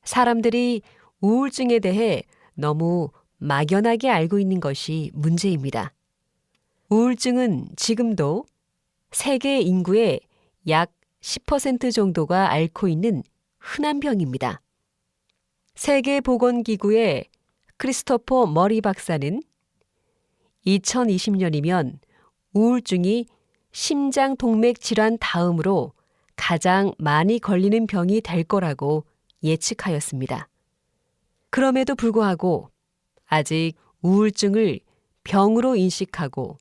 사람들이 우울증에 대해 너무 막연하게 알고 있는 것이 문제입니다. 우울증은 지금도 세계 인구의 약 10% 정도가 앓고 있는 흔한 병입니다. 세계보건기구의 크리스토퍼 머리 박사는 2020년이면 우울증이 심장동맥 질환 다음으로 가장 많이 걸리는 병이 될 거라고 예측하였습니다. 그럼에도 불구하고 아직 우울증을 병으로 인식하고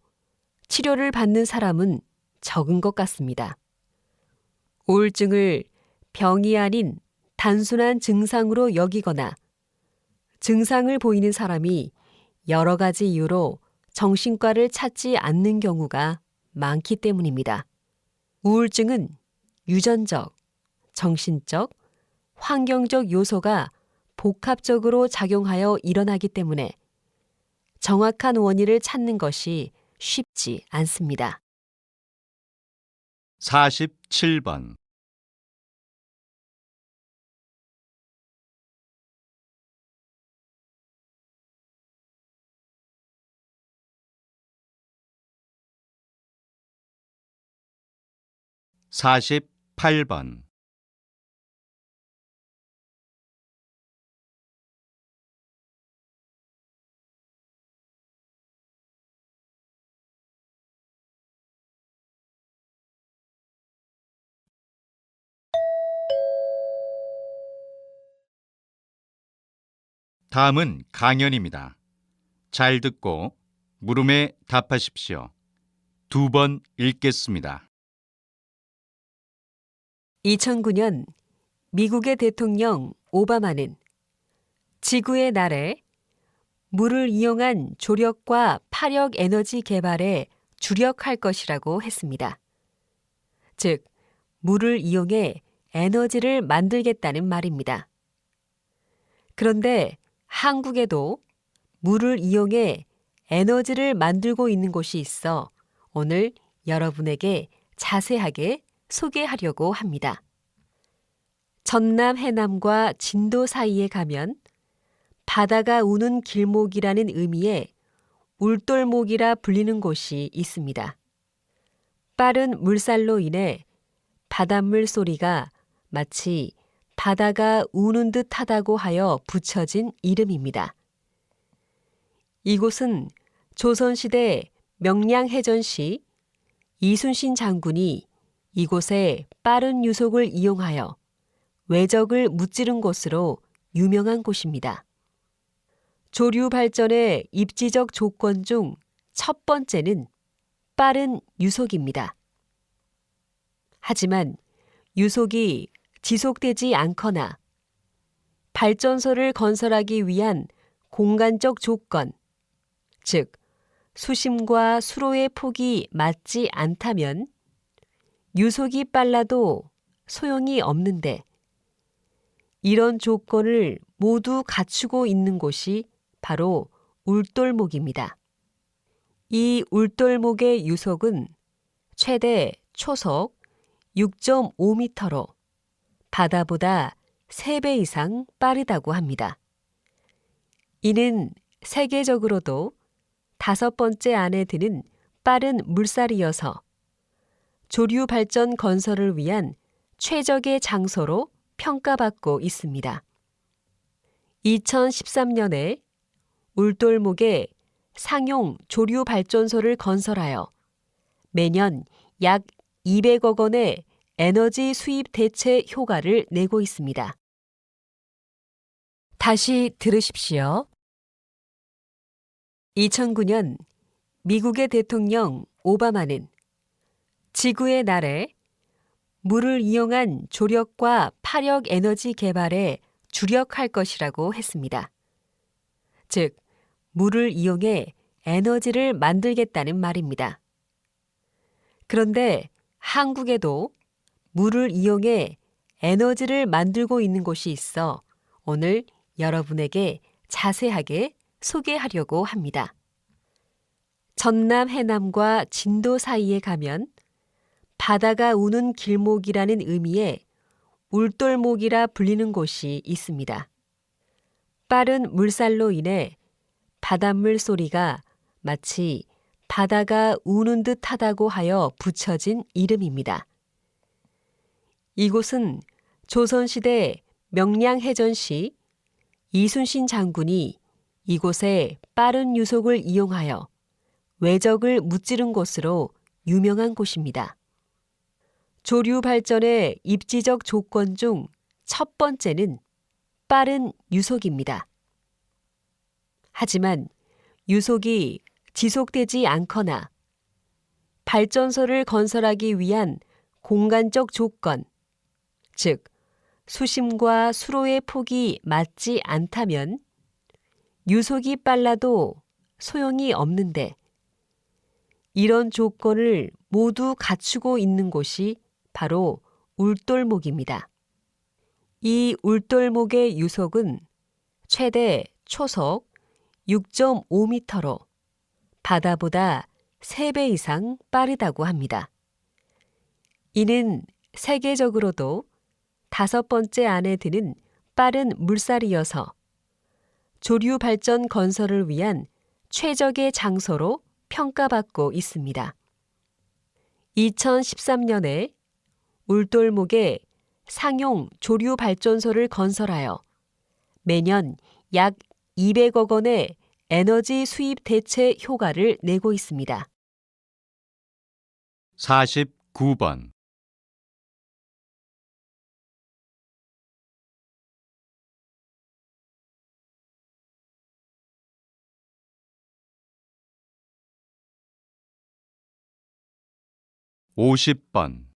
치료를 받는 사람은 적은 것 같습니다. 우울증을 병이 아닌 단순한 증상으로 여기거나 증상을 보이는 사람이 여러 가지 이유로 정신과를 찾지 않는 경우가 많기 때문입니다. 우울증은 유전적, 정신적, 환경적 요소가 복합적으로 작용하여 일어나기 때문에 정확한 원인을 찾는 것이 쉽지 않습니다. 47번. 48번. '다음은 강연입니다. 잘 듣고 물음에 답하십시오. 2번 읽겠습니다. 2009년 미국의 대통령 오바마는 지구의 날에 물을 이용한 조력과 파력 에너지 개발에 주력할 것이라고 했습니다. 즉, 물을 이용해 에너지를 만들겠다는 말입니다. 그런데 한국에도 물을 이용해 에너지를 만들고 있는 곳이 있어 오늘 여러분에게 자세하게 소개하려고 합니다. 전남 해남과 진도 사이에 가면 바다가 우는 길목이라는 의미의 울돌목이라 불리는 곳이 있습니다. 빠른 물살로 인해 바닷물 소리가 마치 바다가 우는 듯 하다고 하여 붙여진 이름입니다. 이곳은 조선시대 명량해전 시 이순신 장군이 이곳에 빠른 유속을 이용하여 외적을 무찌른 곳으로 유명한 곳입니다. 조류 발전의 입지적 조건 중 첫 번째는 빠른 유속입니다. 하지만 유속이 지속되지 않거나 발전소를 건설하기 위한 공간적 조건, 즉 수심과 수로의 폭이 맞지 않다면 유속이 빨라도 소용이 없는데 이런 조건을 모두 갖추고 있는 곳이 바로 울돌목입니다. 이 울돌목의 유속은 최대 초속 6.5m로 바다보다 3배 이상 빠르다고 합니다. 이는 세계적으로도 5번째 안에 드는 빠른 물살이어서 조류 발전 건설을 위한 최적의 장소로 평가받고 있습니다. 2013년에 울돌목에 상용 조류 발전소를 건설하여 매년 약 200억 원의 에너지 수입 대체 효과를 내고 있습니다. 다시 들으십시오. 2009년 미국의 대통령 오바마는 지구의 날에 물을 이용한 조력과 파력 에너지 개발에 주력할 것이라고 했습니다. 즉, 물을 이용해 에너지를 만들겠다는 말입니다. 그런데 한국에도 물을 이용해 에너지를 만들고 있는 곳이 있어 오늘 여러분에게 자세하게 소개하려고 합니다. 전남 해남과 진도 사이에 가면 바다가 우는 길목이라는 의미의 울돌목이라 불리는 곳이 있습니다. 빠른 물살로 인해 바닷물 소리가 마치 바다가 우는 듯 하다고 하여 붙여진 이름입니다. 이곳은 조선시대 명량해전 시 이순신 장군이 이곳에 빠른 유속을 이용하여 외적을 무찌른 곳으로 유명한 곳입니다. 조류 발전의 입지적 조건 중 첫 번째는 빠른 유속입니다. 하지만 유속이 지속되지 않거나 발전소를 건설하기 위한 공간적 조건, 즉 수심과 수로의 폭이 맞지 않다면 유속이 빨라도 소용이 없는데 이런 조건을 모두 갖추고 있는 곳이 바로 울돌목입니다. 이 울돌목의 유속은 최대 초속 6.5m로 바다보다 3배 이상 빠르다고 합니다. 이는 세계적으로도 5번째 안에 드는 빠른 물살이어서 조류 발전 건설을 위한 최적의 장소로 평가받고 있습니다. 2013년에 울돌목에 상용 조류 발전소를 건설하여 매년 약 200억 원의 에너지 수입 대체 효과를 내고 있습니다. 49번. (50번)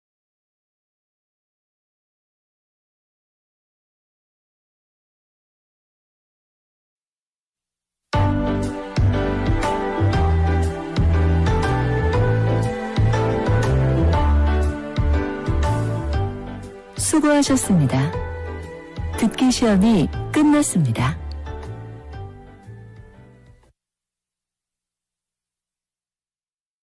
수고하셨습니다. 듣기 시험이 끝났습니다.